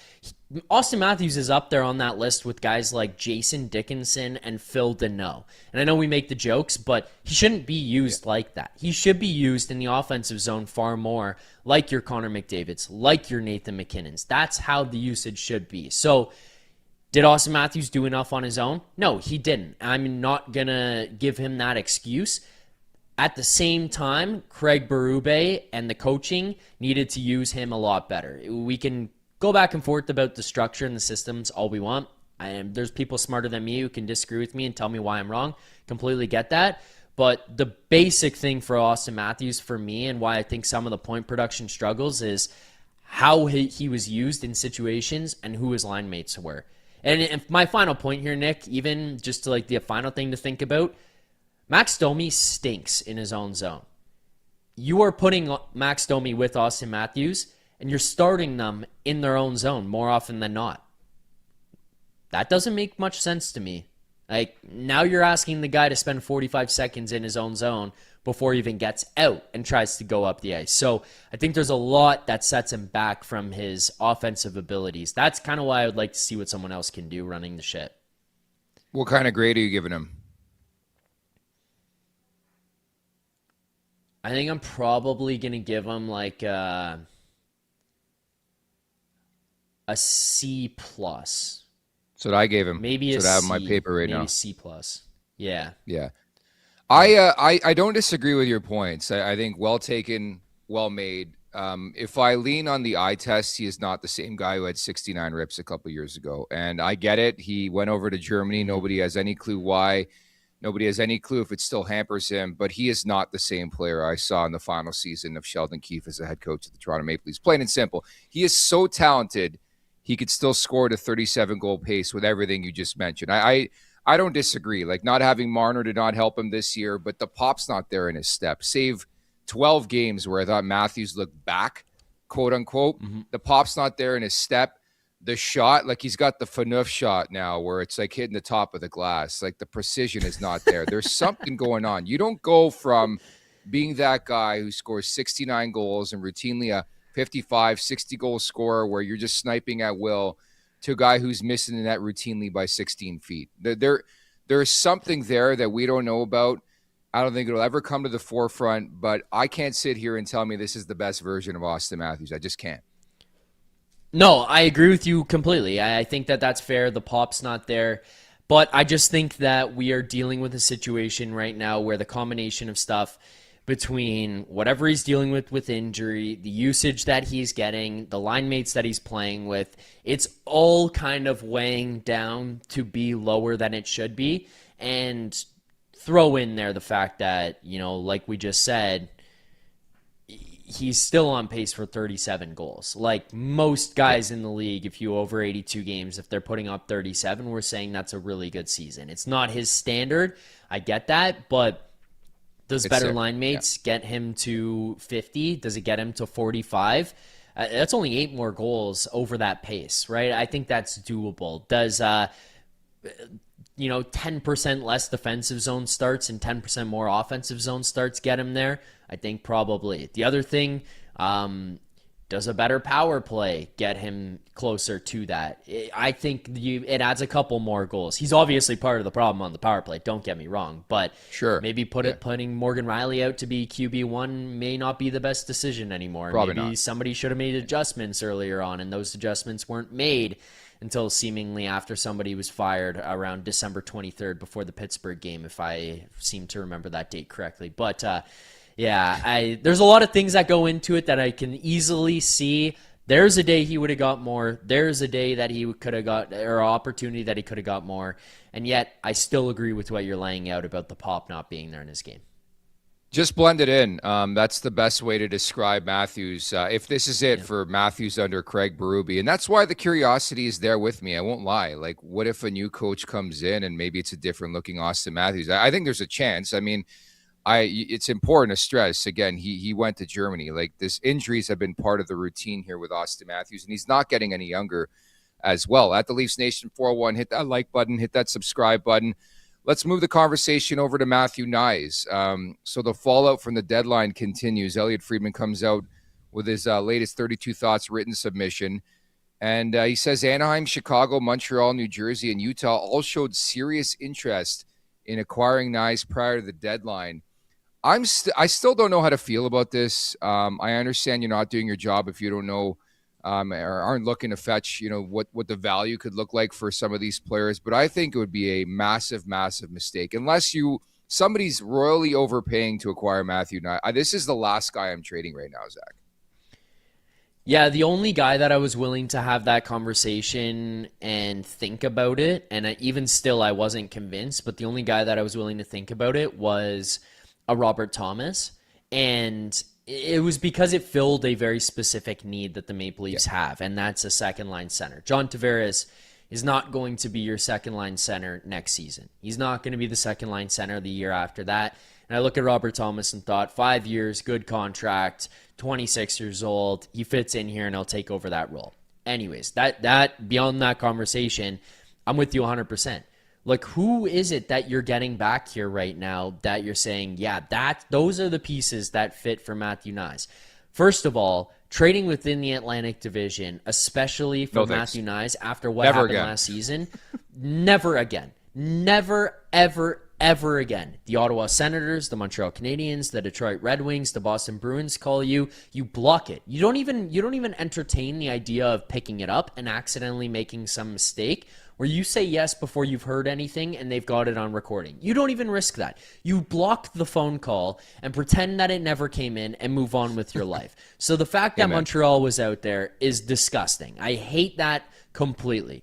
C: Auston Matthews is up there on that list with guys like Jason Dickinson and Phil Deneau. And I know we make the jokes, but he shouldn't be used like that. He should be used in the offensive zone far more like your Connor McDavids, like your Nathan McKinnons. That's how the usage should be. So did Auston Matthews do enough on his own? No, he didn't. I'm not going to give him that excuse. At the same time, Craig Berube and the coaching needed to use him a lot better. We can go back and forth about the structure and the systems all we want. There's people smarter than me who can disagree with me and tell me why I'm wrong. Completely get that. But the basic thing for Auston Matthews for me and why I think some of the point production struggles is how he was used in situations and who his line mates were. And my final point here, Nick, even just to like the final thing to think about, Max Domi stinks in his own zone. You are putting Max Domi with Auston Matthews, and you're starting them in their own zone more often than not. That doesn't make much sense to me. Like, now you're asking the guy to spend 45 seconds in his own zone before he even gets out and tries to go up the ice. So I think there's a lot that sets him back from his offensive abilities. That's kind of why I would like to see what someone else can do running the shit.
B: What kind of grade are you giving him?
C: I think I'm probably going to give him like a C+.
B: So I gave him.
C: Maybe a
B: so I have
C: C.
B: my paper right
C: maybe
B: now.
C: C+. Yeah.
B: Yeah. I don't disagree with your points. I think well taken, well made. If I lean on the eye test, he is not the same guy who had 69 rips a couple years ago. And I get it. He went over to Germany. Nobody has any clue why. Nobody has any clue if it still hampers him, but he is not the same player I saw in the final season of Sheldon Keefe as the head coach of the Toronto Maple Leafs. Plain and simple. He is so talented, he could still score at a 37-goal pace with everything you just mentioned. I don't disagree. Like, not having Marner did not help him this year, but the pop's not there in his step. Save 12 games where I thought Matthews looked back, quote unquote. Mm-hmm. The pop's not there in his step. The shot, like he's got the Phaneuf shot now where it's like hitting the top of the glass. Like the precision is not there. There's something going on. You don't go from being that guy who scores 69 goals and routinely a 55, 60-goal scorer where you're just sniping at will to a guy who's missing the net routinely by 16 feet. There's something there that we don't know about. I don't think it'll ever come to the forefront, but I can't sit here and tell me this is the best version of Auston Matthews. I just can't.
C: No, I agree with you completely. I think that that's fair. The pop's not there. But I just think that we are dealing with a situation right now where the combination of stuff between whatever he's dealing with injury, the usage that he's getting, the line mates that he's playing with, it's all kind of weighing down to be lower than it should be. And throw in there the fact that, you know, like we just said, he's still on pace for 37 goals. Like most guys in the league, if you over 82 games, if they're putting up 37, we're saying that's a really good season. It's not his standard. I get that, but does better line mates get him to 50? Does it get him to 45? That's only 8 more goals over that pace, right? I think that's doable. Does 10% less defensive zone starts and 10% more offensive zone starts get him there? I think probably. The other thing, does a better power play get him closer to that? I think it adds a couple more goals. He's obviously part of the problem on the power play, don't get me wrong, but
B: sure,
C: maybe putting Morgan Riley out to be QB1 may not be the best decision anymore.
B: Probably
C: maybe
B: not.
C: Somebody should have made adjustments earlier on, and those adjustments weren't made until seemingly after somebody was fired around December 23rd before the Pittsburgh game, if I seem to remember that date correctly. But there's a lot of things that go into it that I can easily see. There's a day he would have got more. There's a day that he could have got, or opportunity that he could have got more. And yet, I still agree with what you're laying out about the pop not being there in his game.
B: Just blend it in. That's the best way to describe Matthews. If this is it for Matthews under Craig Berube, and that's why the curiosity is there with me. I won't lie. Like, what if a new coach comes in and maybe it's a different looking Auston Matthews? I think there's a chance. I mean, it's important to stress again. He went to Germany. Like, this injuries have been part of the routine here with Auston Matthews, and he's not getting any younger as well. At the Leafs Nation 401, hit that like button, hit that subscribe button. Let's move the conversation over to Matthew Knies. So the fallout from the deadline continues. Elliotte Friedman comes out with his latest 32 Thoughts written submission. And he says Anaheim, Chicago, Montreal, New Jersey, and Utah all showed serious interest in acquiring Knies prior to the deadline. I still don't know how to feel about this. I understand you're not doing your job if you don't know or aren't looking to fetch, what the value could look like for some of these players. But I think it would be a massive, massive mistake unless somebody's royally overpaying to acquire Matthew Knies. This is the last guy I'm trading right now, Zach.
C: Yeah, the only guy that I was willing to have that conversation and think about it, and even still I wasn't convinced, but the only guy that I was willing to think about it was a Robert Thomas. And it was because it filled a very specific need that the Maple Leafs have, and that's a second-line center. John Tavares is not going to be your second-line center next season. He's not going to be the second-line center the year after that. And I look at Robert Thomas and thought, 5 years, good contract, 26 years old. He fits in here, and he'll take over that role. Anyways, that beyond that conversation, I'm with you 100%. Like, who is it that you're getting back here right now that you're saying, yeah, those are the pieces that fit for Matthew Knies? First of all, trading within the Atlantic Division, especially for Matthew Knies after what happened last season, never again. Never, ever, ever again. The Ottawa Senators, the Montreal Canadiens, the Detroit Red Wings, the Boston Bruins call you. You block it. You don't even entertain the idea of picking it up and accidentally making some mistake where you say yes before you've heard anything and they've got it on recording. You don't even risk that. You block the phone call and pretend that it never came in and move on with your life. So the fact that Montreal was out there is disgusting. I hate that completely.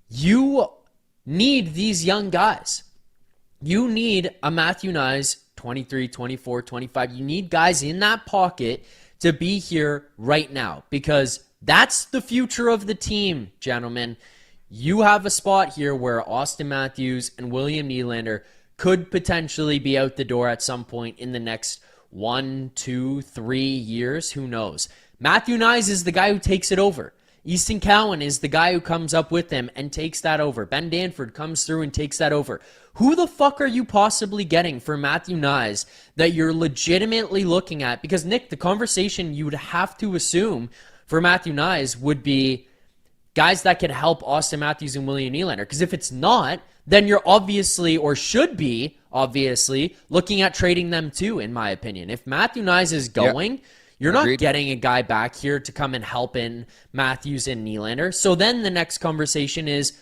C: You need these young guys. You need a Matthew Knies, 23, 24, 25. You need guys in that pocket to be here right now because that's the future of the team, gentlemen. You have a spot here where Auston Matthews and William Nylander could potentially be out the door at some point in the next 1, 2, 3 years. Who knows? Matthew Knies is the guy who takes it over. Easton Cowan is the guy who comes up with him and takes that over. Ben Danford comes through and takes that over. Who the fuck are you possibly getting for Matthew Knies that you're legitimately looking at? Because, Nick, the conversation you would have to assume for Matthew Knies would be guys that could help Auston Matthews and William Nylander. Because if it's not, then you're obviously, or should be, obviously, looking at trading them too, in my opinion. If Matthew Knies is going, you're not getting a guy back here to come and help in Matthews and Nylander. So then the next conversation is,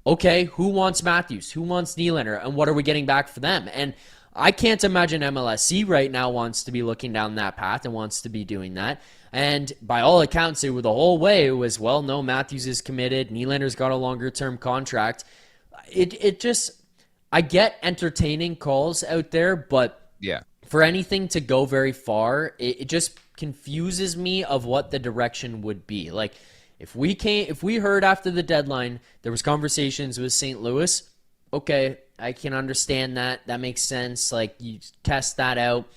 C: okay, who wants Matthews? Who wants Nylander? And what are we getting back for them? And I can't imagine MLSC right now wants to be looking down that path and wants to be doing that. And by all accounts, the whole way it was, well, no, Matthews is committed. Nylander's got a longer-term contract. It just, I get entertaining calls out there, but for anything to go very far, it just confuses me of what the direction would be. Like, if we heard after the deadline there was conversations with St. Louis, okay, I can understand that. That makes sense. Like, you test that out.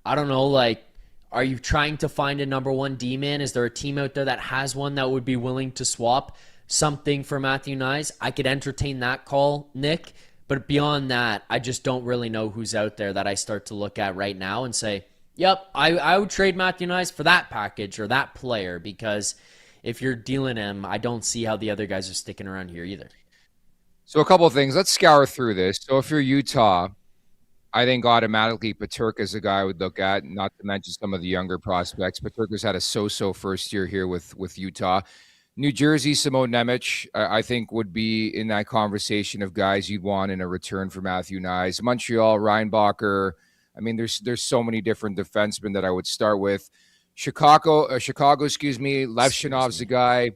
C: I don't know, like, are you trying to find a number one D-man? Is there a team out there that has one that would be willing to swap something for Matthew Knies? I could entertain that call, Nick. But beyond that, I just don't really know who's out there that I start to look at right now and say, yep, I would trade Matthew Knies for that package or that player, because if you're dealing him, I don't see how the other guys are sticking around here either.
B: So a couple of things. Let's scour through this. So if you're Utah, I think automatically Peterka's a guy I would look at, not to mention some of the younger prospects. Peterka's had a so-so first year here with Utah. New Jersey, Simone Nemec, I think, would be in that conversation of guys you'd want in a return for Matthew Knies. Montreal, Reinbacher. I mean, there's so many different defensemen that I would start with. Chicago, Levshinov's a guy.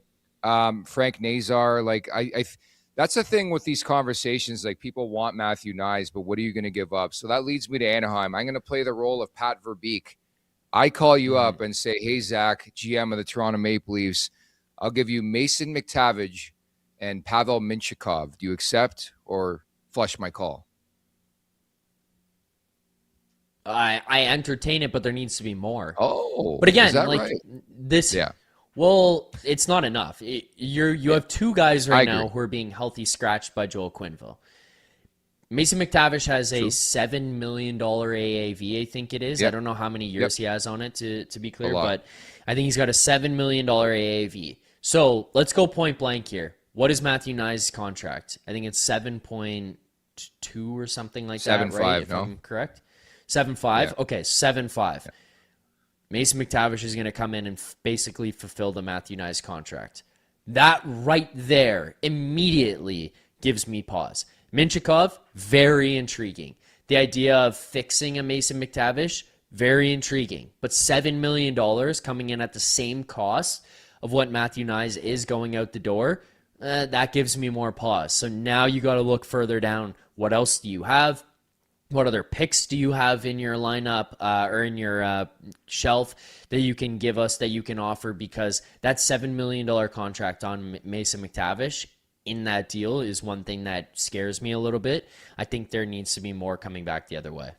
B: Frank Nazar. Like, that's the thing with these conversations. Like, people want Matthew Knies, but what are you going to give up? So that leads me to Anaheim. I'm going to play the role of Pat Verbeek. I call you up and say, hey, Zach, GM of the Toronto Maple Leafs, I'll give you Mason McTavish and Pavel Mintyukov. Do you accept or flush my call?
C: I entertain it, but there needs to be more.
B: Oh,
C: but again,
B: like right?
C: This,
B: yeah.
C: Well, it's not enough. You have two guys right now who are being healthy scratched by Joel Quenneville. Mason McTavish has a $7 million AAV, I think it is. Yep. I don't know how many years he has on it, to be clear, but I think he's got a $7 million AAV. So let's go point blank here. What is Matthew Knies' contract? I think it's 7.2 or something like that, right? If I'm correct? 7.5? Yeah. Okay, 7.5. Yeah. Mason McTavish is going to come in and basically fulfill the Matthew Knies contract. That right there immediately gives me pause. Mintyukov, very intriguing. The idea of fixing a Mason McTavish, very intriguing. But $7 million coming in at the same cost of what Matthew Knies is going out the door, that gives me more pause. So now you got to look further down. What else do you have? What other picks do you have in your lineup or in your shelf that you can give us, that you can offer? Because that $7 million contract on Mason McTavish in that deal is one thing that scares me a little bit. I think there needs to be more coming back the other way.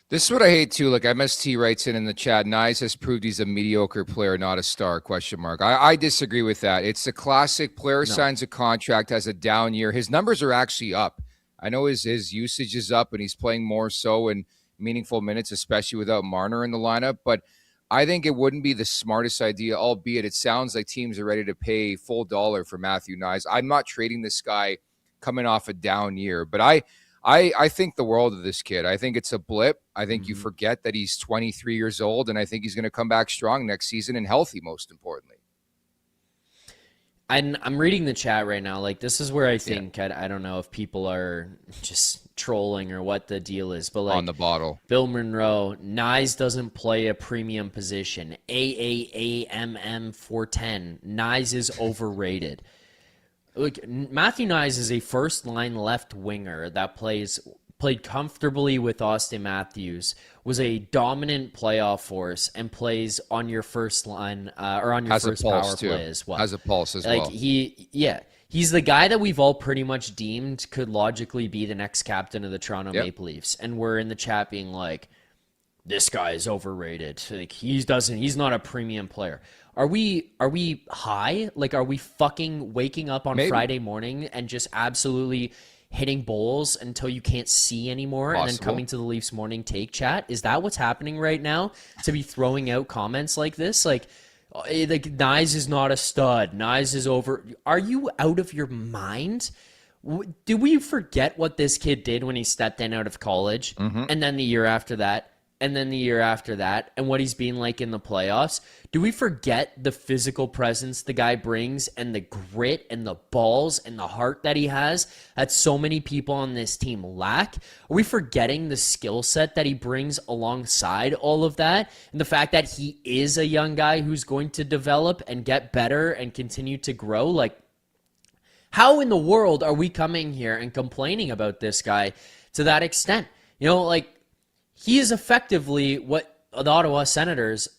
B: This is what I hate too. Like, MST writes in the chat, Knies has proved he's a mediocre player, not a star, question mark. I disagree with that. It's a classic player signs a contract, has a down year. His numbers are actually up. I know his usage is up and he's playing more so in meaningful minutes, especially without Marner in the lineup. But I think it wouldn't be the smartest idea, albeit it sounds like teams are ready to pay full dollar for Matthew Knies. I'm not trading this guy coming off a down year, but I think the world of this kid. I think it's a blip. I think you forget that he's 23 years old, and I think he's going to come back strong next season and healthy, most importantly.
C: I'm reading the chat right now. Like, this is where I think, I don't know if people are just trolling or what the deal is, but like,
B: on the bottle,
C: Bill Monroe, Knies doesn't play a premium position. AAAMM 410. Knies is overrated. Look, Matthew Knies is a first-line left winger that played comfortably with Auston Matthews, was a dominant playoff force, and plays on your first line or on your first power play as well.
B: Has a pulse as well.
C: He's the guy that we've all pretty much deemed could logically be the next captain of the Toronto Maple Leafs, and we're in the chat being like, this guy is overrated. Like, he's not a premium player. Are we high? Like, are we fucking waking up on Friday morning and just absolutely hitting bowls until you can't see anymore and then coming to the Leafs morning take chat? Is that what's happening right now, to be throwing out comments like this? Like Knies is not a stud. Knies is over. Are you out of your mind? Do we forget what this kid did when he stepped in out of college? And then the year after that? And then the year after that, and what he's been like in the playoffs? Do we forget the physical presence the guy brings and the grit and the balls and the heart that he has that so many people on this team lack? Are we forgetting the skill set that he brings alongside all of that? And the fact that he is a young guy who's going to develop and get better and continue to grow? Like, how in the world are we coming here and complaining about this guy to that extent? You know, like, he is effectively what the Ottawa Senators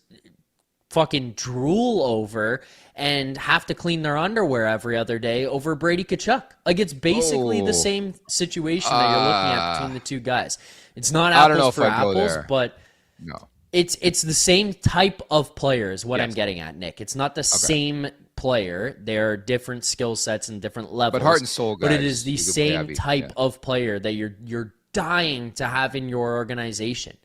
C: fucking drool over and have to clean their underwear every other day over Brady Tkachuk. Like, it's basically the same situation that you're looking at between the two guys. It's not apples for apples, but it's the same type of player is what I'm getting at, Nick. It's not the same player. There are different skill sets and different levels.
B: But heart and soul guys.
C: But it is the same type of player that you're dying to have in your organization.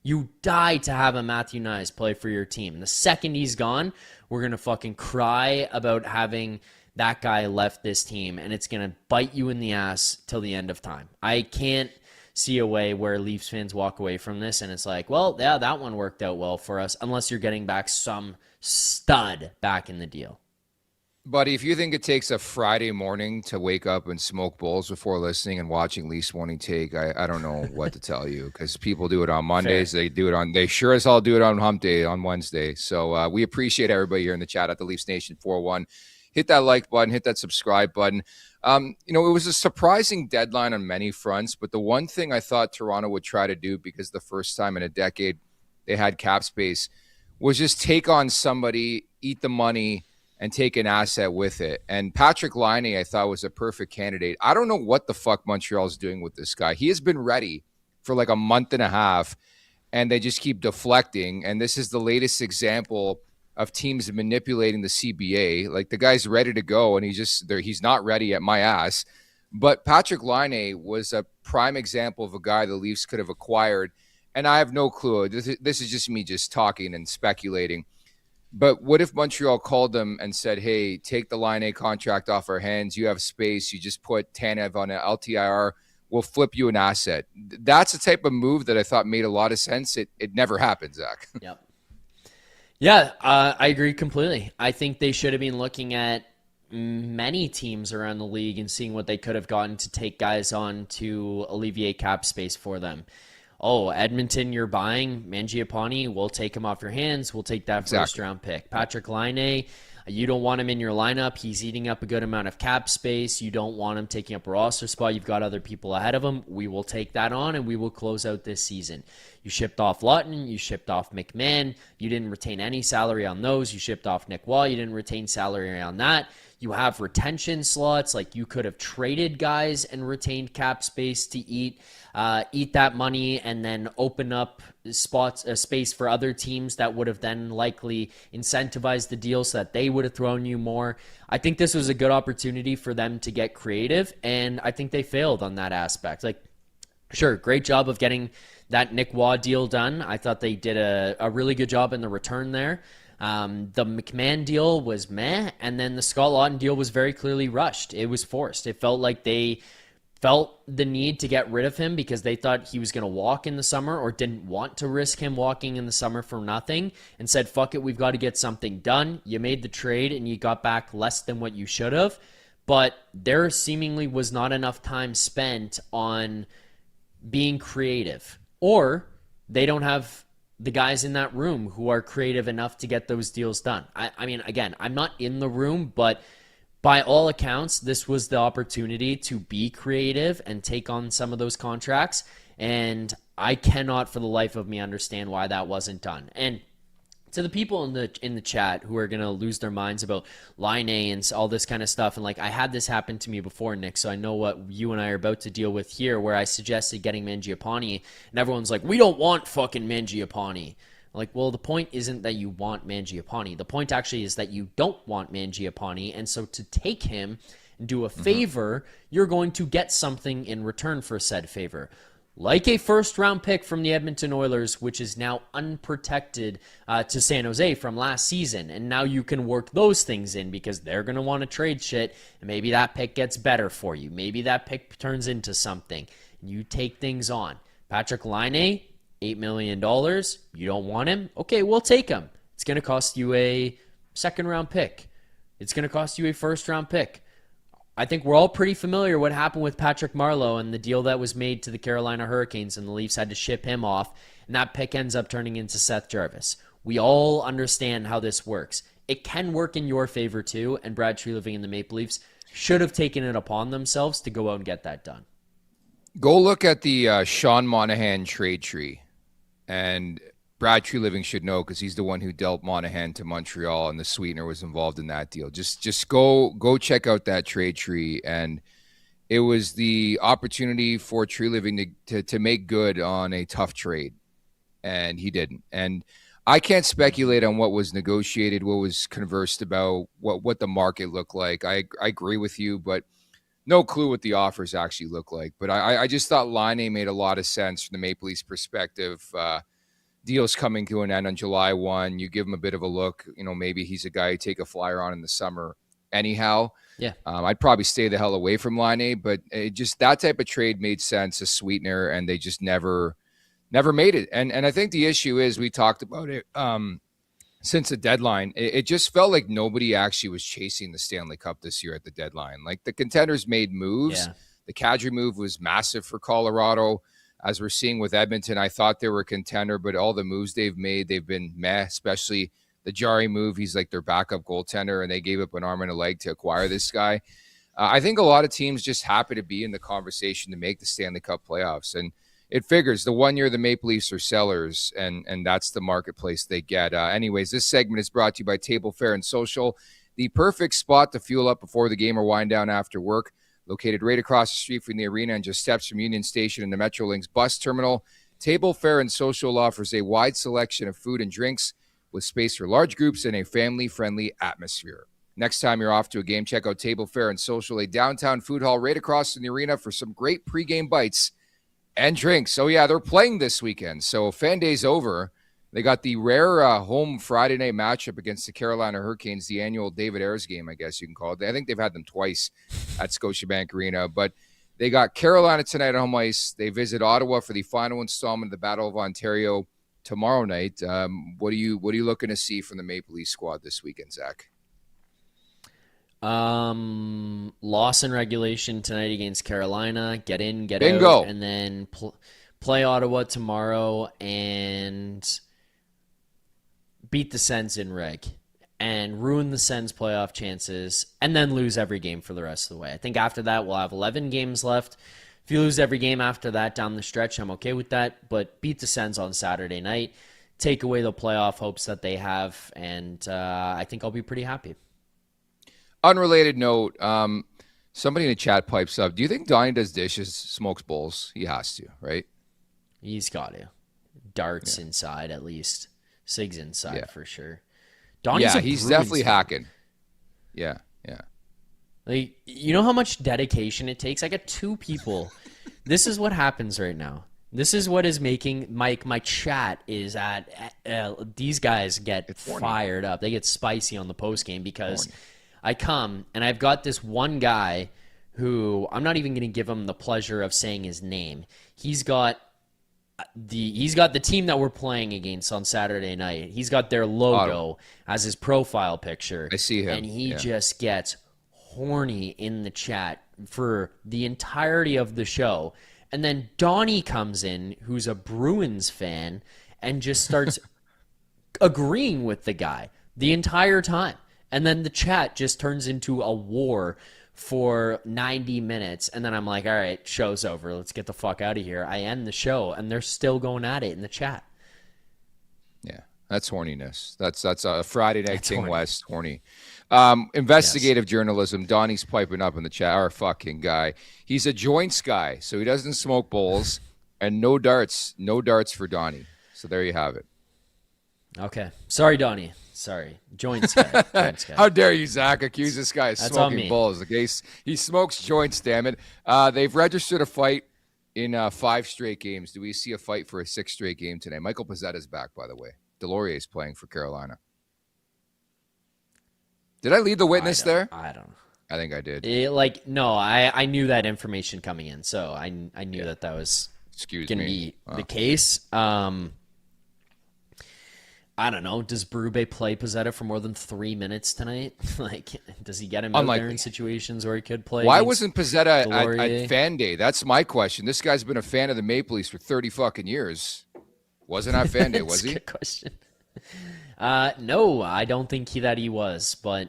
C: You die to have a Matthew Knies play for your team. And the second he's gone, we're going to fucking cry about having that guy left this team, and it's going to bite you in the ass till the end of time. I can't see a way where Leafs fans walk away from this and it's like, well, yeah, that one worked out well for us, unless you're getting back some stud back in the deal.
B: Buddy, if you think it takes a Friday morning to wake up and smoke bowls before listening and watching Leafs Morning Take, I don't know what to tell you, because people do it on Mondays. Fair. They sure as hell do it on Hump Day on Wednesday. So we appreciate everybody here in the chat at the Leafs Nation 4-1. hit that like button, hit that subscribe button. It was a surprising deadline on many fronts, but the one thing I thought Toronto would try to do, because the first time in a decade they had cap space, was just take on somebody, eat the money, and take an asset with it. And Patrick Laine, I thought, was a perfect candidate. I don't know what the fuck Montreal's doing with this guy. He has been ready for like a month and a half, and they just keep deflecting. And this is the latest example of teams manipulating the CBA. Like, the guy's ready to go, and he's not ready at my ass. But Patrick Laine was a prime example of a guy the Leafs could have acquired. And I have no clue. This is just me just talking and speculating. But what if Montreal called them and said, hey, take the Laine contract off our hands. You have space. You just put Tanev on an LTIR. We'll flip you an asset. That's the type of move that I thought made a lot of sense. It never happened, Zach.
C: Yep. Yeah, I agree completely. I think they should have been looking at many teams around the league and seeing what they could have gotten to take guys on to alleviate cap space for them. Oh, Edmonton, you're buying Mangiapane. We'll take him off your hands. We'll take that first-round pick. Patrick Laine, you don't want him in your lineup. He's eating up a good amount of cap space. You don't want him taking up a roster spot. You've got other people ahead of him. We will take that on, and we will close out this season. You shipped off Lawton. You shipped off McMahon. You didn't retain any salary on those. You shipped off Nick Wall. You didn't retain salary on that. You have retention slots. Like, you could have traded guys and retained cap space to eat that money and then open up space for other teams that would have then likely incentivized the deal so that they would have thrown you more. I think this was a good opportunity for them to get creative, and I think they failed on that aspect. Like, sure, great job of getting that Nick Waugh deal done. I thought they did a really good job in the return there. The McMahon deal was meh, and then the Scott Laughton deal was very clearly rushed. It was forced. It felt like they felt the need to get rid of him because they thought he was going to walk in the summer or didn't want to risk him walking in the summer for nothing, and said, fuck it, we've got to get something done. You made the trade and you got back less than what you should have, but there seemingly was not enough time spent on being creative, or they don't have the guys in that room who are creative enough to get those deals done. I mean, again, I'm not in the room, but by all accounts, this was the opportunity to be creative and take on some of those contracts, and I cannot for the life of me understand why that wasn't done. And to the people in the chat who are going to lose their minds about Laine and all this kind of stuff, and like, I had this happen to me before, Nick, so I know what you and I are about to deal with here, where I suggested getting Mangiapane, and everyone's like, we don't want fucking Mangiapane. Like, well, the point isn't that you want Mangiapane. The point actually is that you don't want Mangiapane, and so to take him and do a favor, you're going to get something in return for said favor. Like a first-round pick from the Edmonton Oilers, which is now unprotected to San Jose from last season. And now you can work those things in because they're going to want to trade shit, and maybe that pick gets better for you. Maybe that pick turns into something. You take things on. Patrick Laine, $8 million. You don't want him? Okay, we'll take him. It's going to cost you a second-round pick. It's going to cost you a first-round pick. I think we're all pretty familiar what happened with Patrick Marleau and the deal that was made to the Carolina Hurricanes, and the Leafs had to ship him off, and that pick ends up turning into Seth Jarvis. We all understand how this works. It can work in your favor too, and Brad Treliving and the Maple Leafs should have taken it upon themselves to go out and get that done.
B: Go look at the Sean Monahan trade tree, and Brad Treliving should know because he's the one who dealt Monahan to Montreal, and the sweetener was involved in that deal. Just go check out that trade tree, and it was the opportunity for Treliving to make good on a tough trade, and he didn't. And I can't speculate on what was negotiated, what was conversed about, what the market looked like. I agree with you, but no clue what the offers actually look like. But I just thought Laine made a lot of sense from the Maple Leafs perspective. Deal's coming to an end on July 1. You give him a bit of a look. Maybe he's a guy you take a flyer on in the summer anyhow.
C: Yeah.
B: I'd probably stay the hell away from Laine, but just that type of trade made sense, a sweetener, and they just never made it. And I think the issue is, we talked about it since the deadline. It just felt like nobody actually was chasing the Stanley Cup this year at the deadline. Like, the contenders made moves. Yeah. The Kadri move was massive for Colorado. As we're seeing with Edmonton, I thought they were a contender, but all the moves they've made, they've been meh, especially the Jari move. He's like their backup goaltender, and they gave up an arm and a leg to acquire this guy. I think a lot of teams just happy to be in the conversation to make the Stanley Cup playoffs. And it figures the 1 year the Maple Leafs are sellers, and that's the marketplace they get. Anyways, this segment is brought to you by Table Fare and Social, the perfect spot to fuel up before the game or wind down after work. Located right across the street from the arena and just steps from Union Station and the Metrolinx bus terminal, Table Fare and Social offers a wide selection of food and drinks with space for large groups and a family-friendly atmosphere. Next time you're off to a game, check out Table Fare and Social, a downtown food hall right across from the arena for some great pregame bites and drinks. Oh, yeah, they're playing this weekend. So fan day's over. They got the rare home Friday night matchup against the Carolina Hurricanes, the annual David Ayres game, I guess you can call it. I think they've had them twice at Scotiabank Arena. But they got Carolina tonight at home ice. They visit Ottawa for the final installment of the Battle of Ontario tomorrow night. What are you looking to see from the Maple Leaf squad this weekend, Zach?
C: Loss in regulation tonight against Carolina. Get in, get
B: Bingo.
C: out, and then play Ottawa tomorrow and beat the Sens in reg and ruin the Sens' playoff chances, and then lose every game for the rest of the way. I think after that we'll have 11 games left. If you lose every game after that down the stretch, I'm okay with that. But beat the Sens on Saturday night, take away the playoff hopes that they have, and I think I'll be pretty happy.
B: Unrelated note, somebody in the chat pipes up. Do you think Donnie does dishes, smokes bowls? He has to, right?
C: He's got to. Darts inside, at least. Sig's inside for sure. Donnie's
B: he's definitely hacking. Yeah.
C: Like, you know how much dedication it takes? I got 2 people. This is what happens right now. This is what is making my chat is at these guys get fired up. They get spicy on the post game because I come and I've got this one guy who I'm not even going to give him the pleasure of saying his name. He's got the team that we're playing against on Saturday night. He's got their logo as his profile picture.
B: I see him.
C: And he just gets horny in the chat for the entirety of the show. And then Donnie comes in, who's a Bruins fan, and just starts agreeing with the guy the entire time. And then the chat just turns into a war for 90 minutes. And then I'm like, all right, show's over. Let's get the fuck out of here. I end the show, and they're still going at it in the chat.
B: Yeah, that's horniness. That's a Friday Night King West horny. Investigative journalism. Donnie's piping up in the chat. Our fucking guy. He's a joints guy, so he doesn't smoke bowls. And no darts. No darts for Donnie. So there you have it.
C: Okay. Sorry, Donnie. Sorry. Joints guy.
B: How dare you, Zach, accuse this guy of
C: That's
B: smoking bowls. Okay? He smokes joints, damn it. They've registered a fight in 5 straight games. Do we see a fight for a 6th straight game today? Michael Pezzetta's back, by the way. Delorier's playing for Carolina. Did I lead the witness there?
C: I don't know.
B: I think I did.
C: I knew that information coming in, so I knew that was going to be the case. I don't know. Does Berube play Pezzetta for more than 3 minutes tonight? Does he get him out there in situations where he could play?
B: Why wasn't Pezzetta at Fan Day? That's my question. This guy's been a fan of the Maple Leafs for 30 fucking years. Wasn't at Fan Day, was he?
C: Good question. No, I don't think that he was, but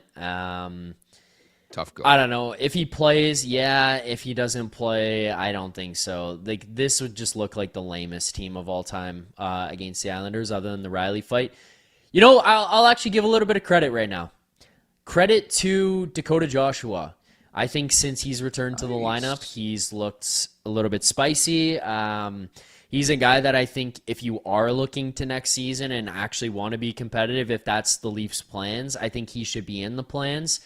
B: tough go.
C: I don't know. If he plays, yeah. If he doesn't play, I don't think so. This would just look like the lamest team of all time against the Islanders, other than the Riley fight. You know, I'll actually give a little bit of credit right now. Credit to Dakota Joshua. I think since he's returned to the lineup, he's looked a little bit spicy. He's a guy that I think if you are looking to next season and actually want to be competitive, if that's the Leafs' plans, I think he should be in the plans.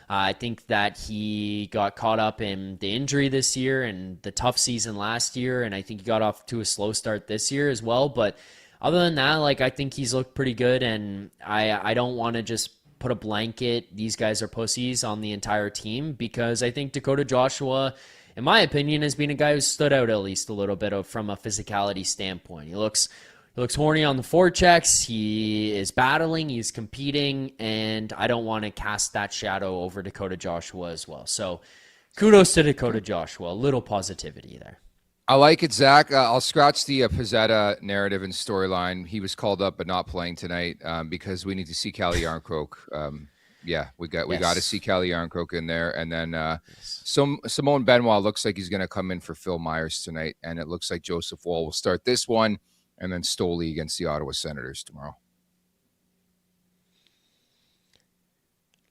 C: I think that he got caught up in the injury this year and the tough season last year, and I think he got off to a slow start this year as well. But other than that, I think he's looked pretty good, and I don't want to just put a blanket, these guys are pussies on the entire team, because I think Dakota Joshua, in my opinion, has been a guy who stood out at least a little bit from a physicality standpoint. He looks horny on the forechecks. He is battling. He's competing. And I don't want to cast that shadow over Dakota Joshua as well. So kudos to Dakota Joshua. A little positivity there.
B: I like it, Zach. I'll scratch the Pizzetta narrative and storyline. He was called up but not playing tonight because we need to see Calle Yarncroke. We got to see Calle Yarncroke in there, and then Simone Benoit looks like he's going to come in for Phil Myers tonight, and it looks like Joseph Woll will start this one, and then Stoley against the Ottawa Senators tomorrow.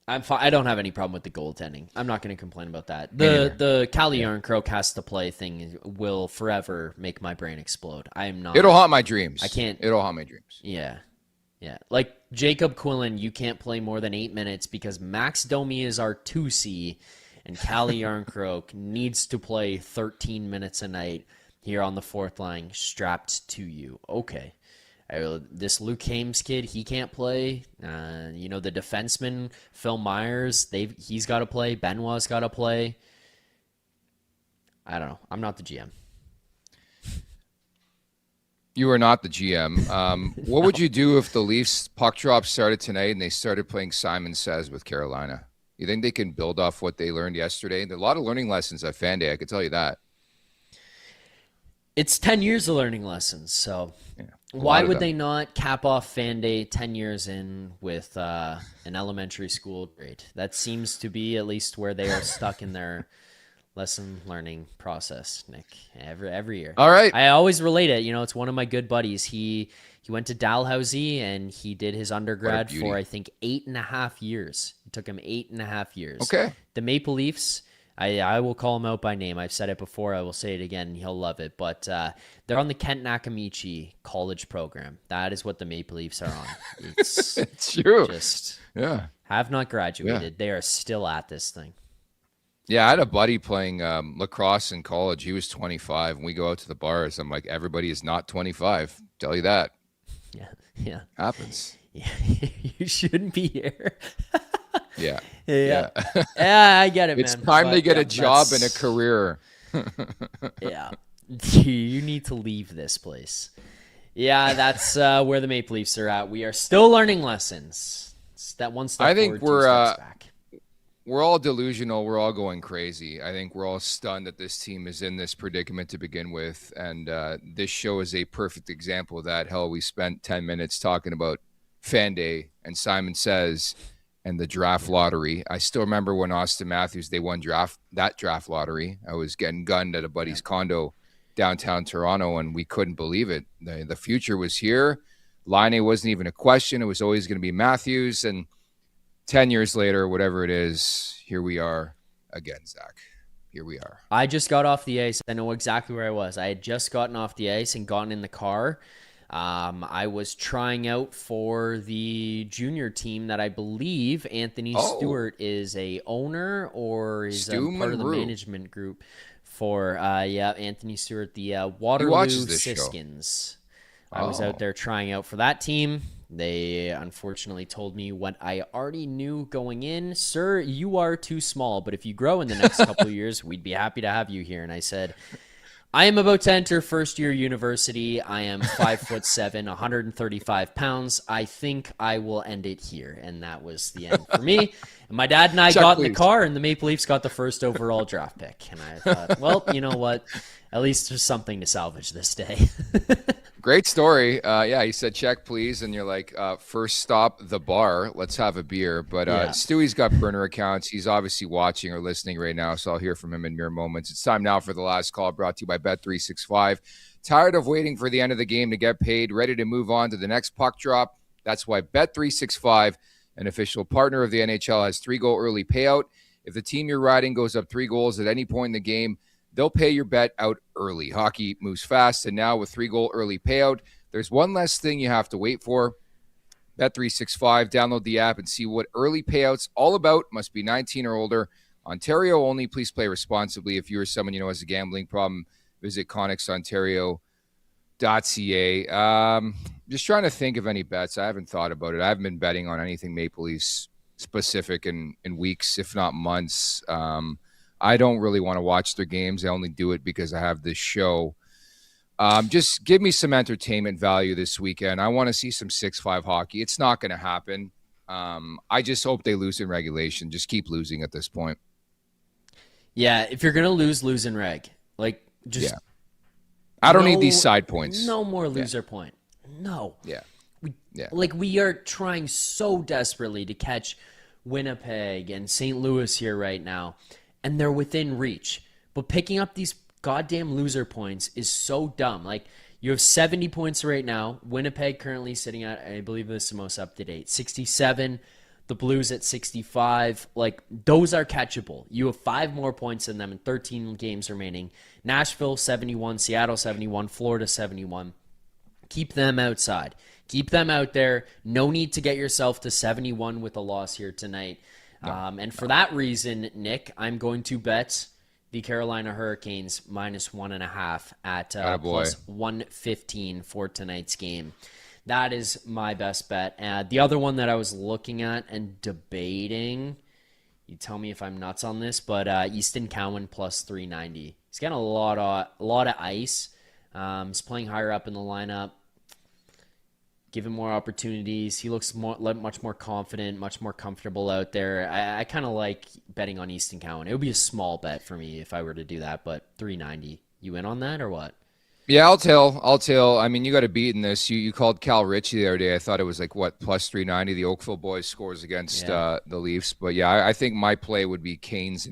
C: I'm fine. I don't have any problem with the goaltending. I'm not going to complain about that. The Calle Yarncroke has to play thing will forever make my brain explode. I'm not.
B: It'll haunt my dreams.
C: I can't.
B: It'll haunt my dreams.
C: Yeah. Like Jacob Quillen, you can't play more than 8 minutes because Max Domi is our 2C, and Calle Yarncroke needs to play 13 minutes a night here on the fourth line, strapped to you. Okay. This Luke Hames kid, he can't play. The defenseman, Phil Myers, he's got to play. Benoit's got to play. I don't know. I'm not the GM.
B: You are not the GM. What would you do if the Leafs puck drop started tonight and they started playing Simon Says with Carolina? You think they can build off what they learned yesterday? There are a lot of learning lessons at Fan Day, I can tell you that.
C: It's 10 years of learning lessons, so why would they not cap off Fan Day 10 years in with an elementary school grade? That seems to be at least where they are stuck in their lesson learning process, Nick, every year.
B: All right.
C: I always relate it. It's one of my good buddies. He went to Dalhousie, and he did his undergrad for, I think, 8.5 years. It took him 8.5 years.
B: Okay.
C: The Maple Leafs, I will call him out by name. I've said it before. I will say it again. He'll love it. But they're on the Kent Nakamichi college program. That is what the Maple Leafs are on.
B: It's true.
C: Just have not graduated. Yeah. They are still at this thing.
B: Yeah, I had a buddy playing lacrosse in college. He was 25, and we go out to the bars. I'm like, everybody is not 25. Tell you that.
C: Yeah.
B: Happens.
C: Yeah, you shouldn't be here.
B: Yeah,
C: I get it, man.
B: It's time to get a job and a career.
C: Yeah, you need to leave this place. Yeah, that's where the Maple Leafs are at. We are still learning lessons. It's that one step forward, 2 steps back.
B: We're all delusional. We're all going crazy. I think we're all stunned that this team is in this predicament to begin with, and this show is a perfect example of that. Hell, we spent 10 minutes talking about Fan Day and Simon Says and the draft lottery. I still remember when Auston Matthews, they won that draft lottery. I was getting gunned at a buddy's condo downtown Toronto, and we couldn't believe it. The future was here. Laine wasn't even a question. It was always going to be Matthews. And 10 years later, whatever it is, here we are again, Zach. Here we are.
C: I just got off the ice. I know exactly where I was. I had just gotten off the ice and gotten in the car. I was trying out for the junior team that I believe Anthony Stewart is a owner or is a part of the management group for. Anthony Stewart, the Waterloo Siskins. I was out there trying out for that team. They unfortunately told me what I already knew going in. Sir, you are too small, but if you grow in the next couple of years, we'd be happy to have you here. And I said, I am about to enter first year university. I am 5'7", 135 pounds. I think I will end it here. And that was the end for me. And my dad and I got in the car, and the Maple Leafs got the first overall draft pick. And I thought, well, you know what? At least there's something to salvage this day.
B: Great story. He said, check, please. And you're like, first stop, the bar. Let's have a beer. But Stewie's got burner accounts. He's obviously watching or listening right now, so I'll hear from him in mere moments. It's time now for the last call, brought to you by Bet365. Tired of waiting for the end of the game to get paid? Ready to move on to the next puck drop? That's why Bet365, an official partner of the NHL, has 3-goal early payout. If the team you're riding goes up 3 goals at any point in the game, they'll pay your bet out early. Hockey moves fast, and now with 3-goal early payout, there's one less thing you have to wait for. Bet365, download the app and see what early payouts all about. Must be 19 or older. Ontario only. Please play responsibly. If you or someone you know has a gambling problem, visit connexontario.ca. Just trying to think of any bets. I haven't thought about it. I haven't been betting on anything Maple Leafs specific in weeks, if not months. I don't really want to watch their games. I only do it because I have this show. Just give me some entertainment value this weekend. I want to see some 6-5 hockey. It's not going to happen. I just hope they lose in regulation. Just keep losing at this point.
C: Yeah, if you're going to lose in reg. Like, just
B: I don't need these side points.
C: No more loser point. No.
B: Yeah.
C: We are trying so desperately to catch Winnipeg and St. Louis here right now, and they're within reach. But picking up these goddamn loser points is so dumb. Like, you have 70 points right now. Winnipeg currently sitting at, I believe this is the most up to date, 67. The Blues at 65. Like, those are catchable. You have 5 more points than them in 13 games remaining. Nashville 71, Seattle 71, Florida 71. Keep them outside. Keep them out there. No need to get yourself to 71 with a loss here tonight. And for that reason, Nick, I'm going to bet the Carolina Hurricanes -1.5 at plus 115 for tonight's game. That is my best bet. The other one that I was looking at and debating, you tell me if I'm nuts on this, but Easton Cowan plus 390. He's got a lot of ice. He's playing higher up in the lineup. Give him more opportunities. He looks much more confident, much more comfortable out there. I kind of like betting on Easton Cowan. It would be a small bet for me if I were to do that, but 390. You in on that or what?
B: Yeah, I'll tell. I mean, you got to beat in this. You called Cal Ritchie the other day. I thought it was like, what, plus 390. The Oakville boys scores against the Leafs. But yeah, I think my play would be Canes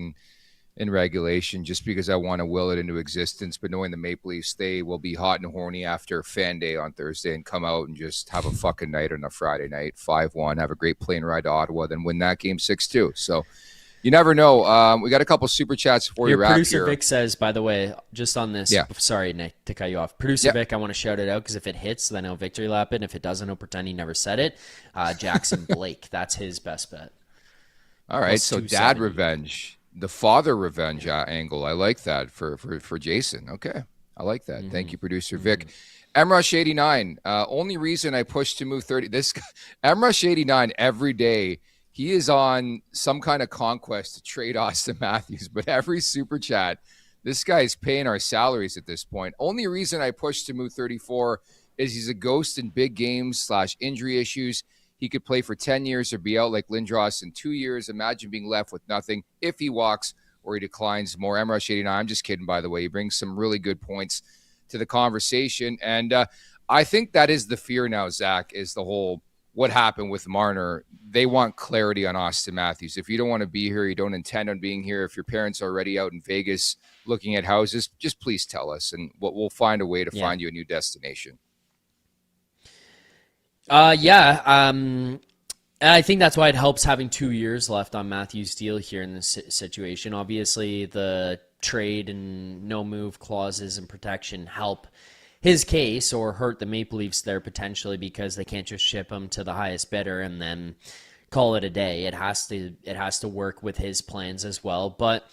B: in regulation, just because I want to will it into existence. But knowing the Maple Leafs, they will be hot and horny after fan day on Thursday and come out and just have a fucking night on a Friday night, 5-1, have a great plane ride to Ottawa, then win that game 6-2. So you never know. We got a couple super chats before you wrap here.
C: Producer Vic says, by the way, just on this, sorry, Nick, to cut you off. Producer Vic, I want to shout it out because if it hits, then I'll victory lap it. And if it doesn't, I'll pretend he never said it. Jackson Blake, that's his best bet.
B: All right, so dad revenge. The father revenge angle. I like that for Jason. Okay. I like that. Thank you, producer Vic. MRush89. Only reason I pushed to move 30. This MRush89 every day, he is on some kind of conquest to trade Auston Matthews, but every super chat, this guy is paying our salaries at this point. Only reason I pushed to move 34 is he's a ghost in big games / injury issues. He could play for 10 years or be out like Lindros in 2 years. Imagine being left with nothing if he walks or he declines more. MRush89, I'm just kidding, by the way. He brings some really good points to the conversation. And I think that is the fear now, Zach, is the whole what happened with Marner. They want clarity on Auston Matthews. If you don't want to be here, you don't intend on being here, if your parents are already out in Vegas looking at houses, just please tell us, and we'll find a way to find you a new destination.
C: I think that's why it helps having 2 years left on Matthew's deal here in this situation. Obviously, the trade and no move clauses and protection help his case or hurt the Maple Leafs there potentially because they can't just ship him to the highest bidder and then call it a day. It has to work with his plans as well. But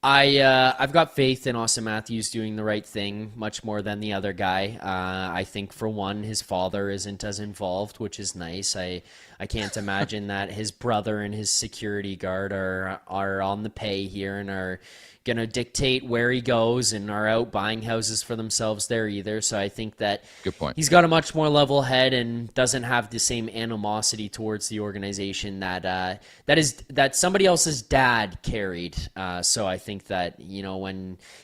C: I've got faith in Auston Matthews doing the right thing much more than the other guy. I think, for one, his father isn't as involved, which is nice. I can't imagine that his brother and his security guard are on the pay here and are going to dictate where he goes and are out buying houses for themselves there either. So I think that
B: good point.
C: He's got a much more level head and doesn't have the same animosity towards the organization that somebody else's dad carried. So I think that,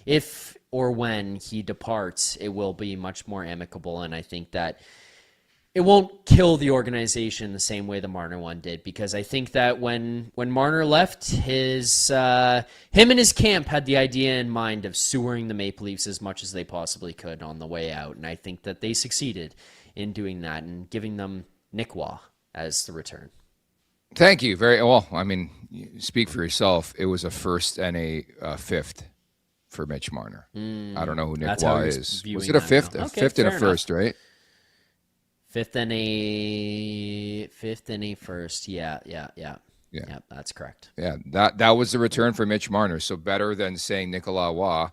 C: if or when he departs, it will be much more amicable. And I think that it won't kill the organization the same way the Marner one did, because I think that when Marner left, him and his camp had the idea in mind of sewering the Maple Leafs as much as they possibly could on the way out, and I think that they succeeded in doing that and giving them Nick Waugh as the return.
B: Thank you. Very well. I mean, speak for yourself. It was a first and a fifth for Mitch Marner. I don't know who Nick Waugh is. Was it a fifth? A fifth and a first, right?
C: Fifth and a first. Yeah, that's correct.
B: Yeah, that was the return for Mitch Marner. So better than saying Nicolas Waugh.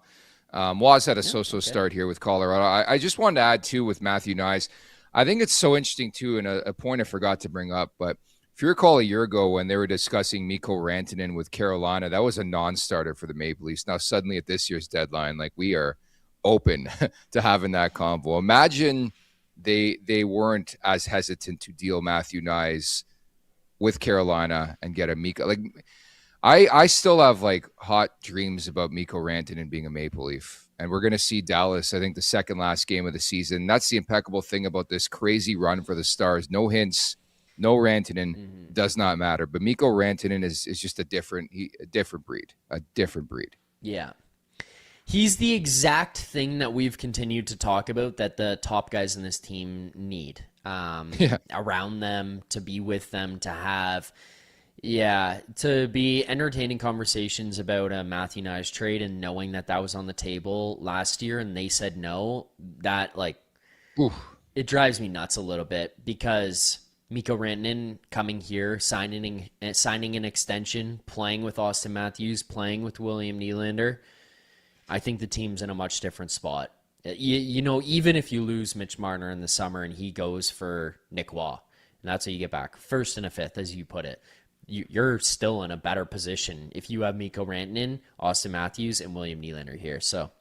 B: Waugh's had a start here with Colorado. I just wanted to add, too, with Matthew Knies. I think it's so interesting, too, and a point I forgot to bring up. But if you recall a year ago when they were discussing Mikko Rantanen with Carolina, that was a non-starter for the Maple Leafs. Now, suddenly at this year's deadline, we are open to having that convo. Imagine they weren't as hesitant to deal Matthew Knies with Carolina and get a Mikko. I still have hot dreams about Mikko Rantanen being a Maple Leaf And we're going to see Dallas, I think, the second last game of the season. That's the impeccable thing about this crazy run for the Stars. No hints, no Rantanen, does not matter. But Mikko Rantanen is just a different breed.
C: Yeah. He's the exact thing that we've continued to talk about that the top guys in this team need. Around them, to be with them, to have... Yeah, to be entertaining conversations about a Matthew Knies trade and knowing that was on the table last year and they said no, that it drives me nuts a little bit because Mikko Rantanen coming here, signing an extension, playing with Auston Matthews, playing with William Nylander, I think the team's in a much different spot. You know, even if you lose Mitch Marner in the summer and he goes for Nick Waugh, and that's what you get back, first and a fifth, as you put it, you're still in a better position if you have Mikko Rantanen, Auston Matthews, and William Nylander here. So,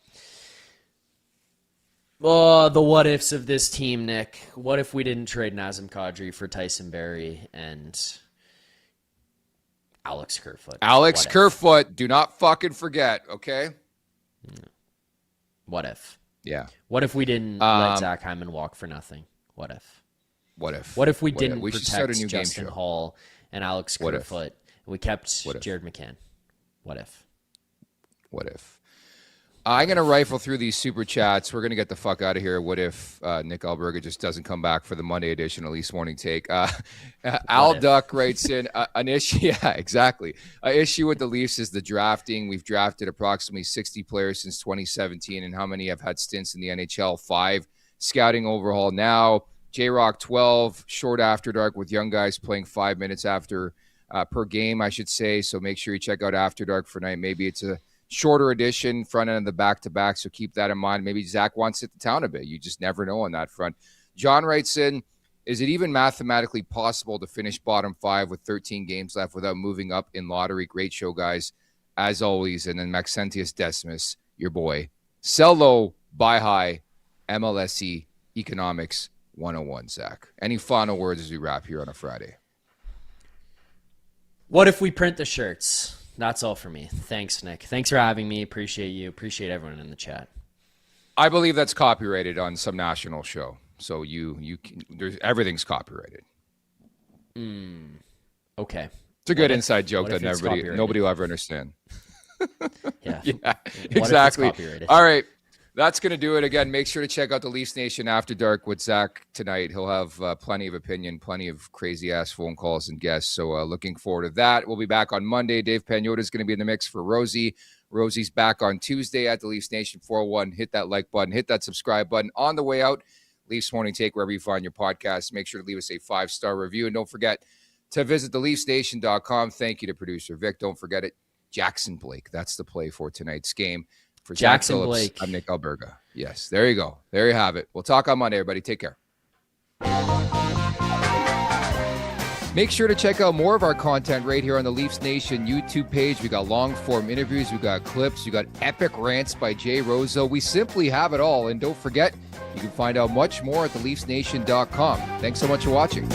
C: the what ifs of this team, Nick. What if we didn't trade Nazem Kadri for Tyson Barrie and Alex Kerfoot?
B: Alex Kerfoot, do not fucking forget, okay?
C: What if?
B: Yeah.
C: What if we didn't let Zach Hyman walk for nothing? What if?
B: What if
C: we didn't
B: we should start a
C: protect
B: new game
C: Justin
B: show.
C: Hall and Alex Kerfoot? We kept Jared McCann. What if?
B: I'm going to rifle through these super chats. We're going to get the fuck out of here. What if Nick Alberga just doesn't come back for the Monday edition of Leafs Morning Take? Al Duck writes in an issue. Yeah, exactly. An issue with the Leafs is the drafting. We've drafted approximately 60 players since 2017, and how many have had stints in the NHL? 5. Scouting overhaul now. J-Rock 12, short after dark with young guys playing 5 minutes after per game, I should say. So make sure you check out After Dark for night. Maybe it's a shorter edition, front end of the back-to-back, so keep that in mind. Maybe Zach wants to hit the town a bit. You just never know on that front. John writes in, is it even mathematically possible to finish bottom 5 with 13 games left without moving up in lottery? Great show, guys, as always. And then Maxentius Decimus, your boy. Sell low, buy high, MLSE, Economics 101, Zach. Any final words as we wrap here on a Friday?
C: What if we print the shirts? That's all for me. Thanks, Nick. Thanks for having me. Appreciate you. Appreciate everyone in the chat.
B: I believe that's copyrighted on some national show. So everything's copyrighted.
C: Okay.
B: It's a good inside joke that nobody will ever understand.
C: Yeah.
B: Yeah, exactly. All right. That's going to do it. Again, make sure to check out the Leafs Nation After Dark with Zach tonight. He'll have plenty of opinion, plenty of crazy-ass phone calls and guests. So looking forward to that. We'll be back on Monday. Dave Pagnotta is going to be in the mix for Rosie. Rosie's back on Tuesday at the Leafs Nation 401. Hit that like button. Hit that subscribe button. On the way out, Leafs Morning Take, wherever you find your podcast. Make sure to leave us a 5-star review. And don't forget to visit theleafsnation.com. Thank you to producer Vic. Don't forget it. Jackson Blake. That's the play for tonight's game. For
C: Jackson
B: Phillips,
C: Blake.
B: I'm Nick Alberga. Yes, there you go. There you have it. We'll talk on Monday, everybody. Take care. Make sure to check out more of our content right here on the Leafs Nation YouTube page. We got long-form interviews. We got clips. We got epic rants by Jay Roseau. We simply have it all. And don't forget, you can find out much more at theleafsnation.com. Thanks so much for watching.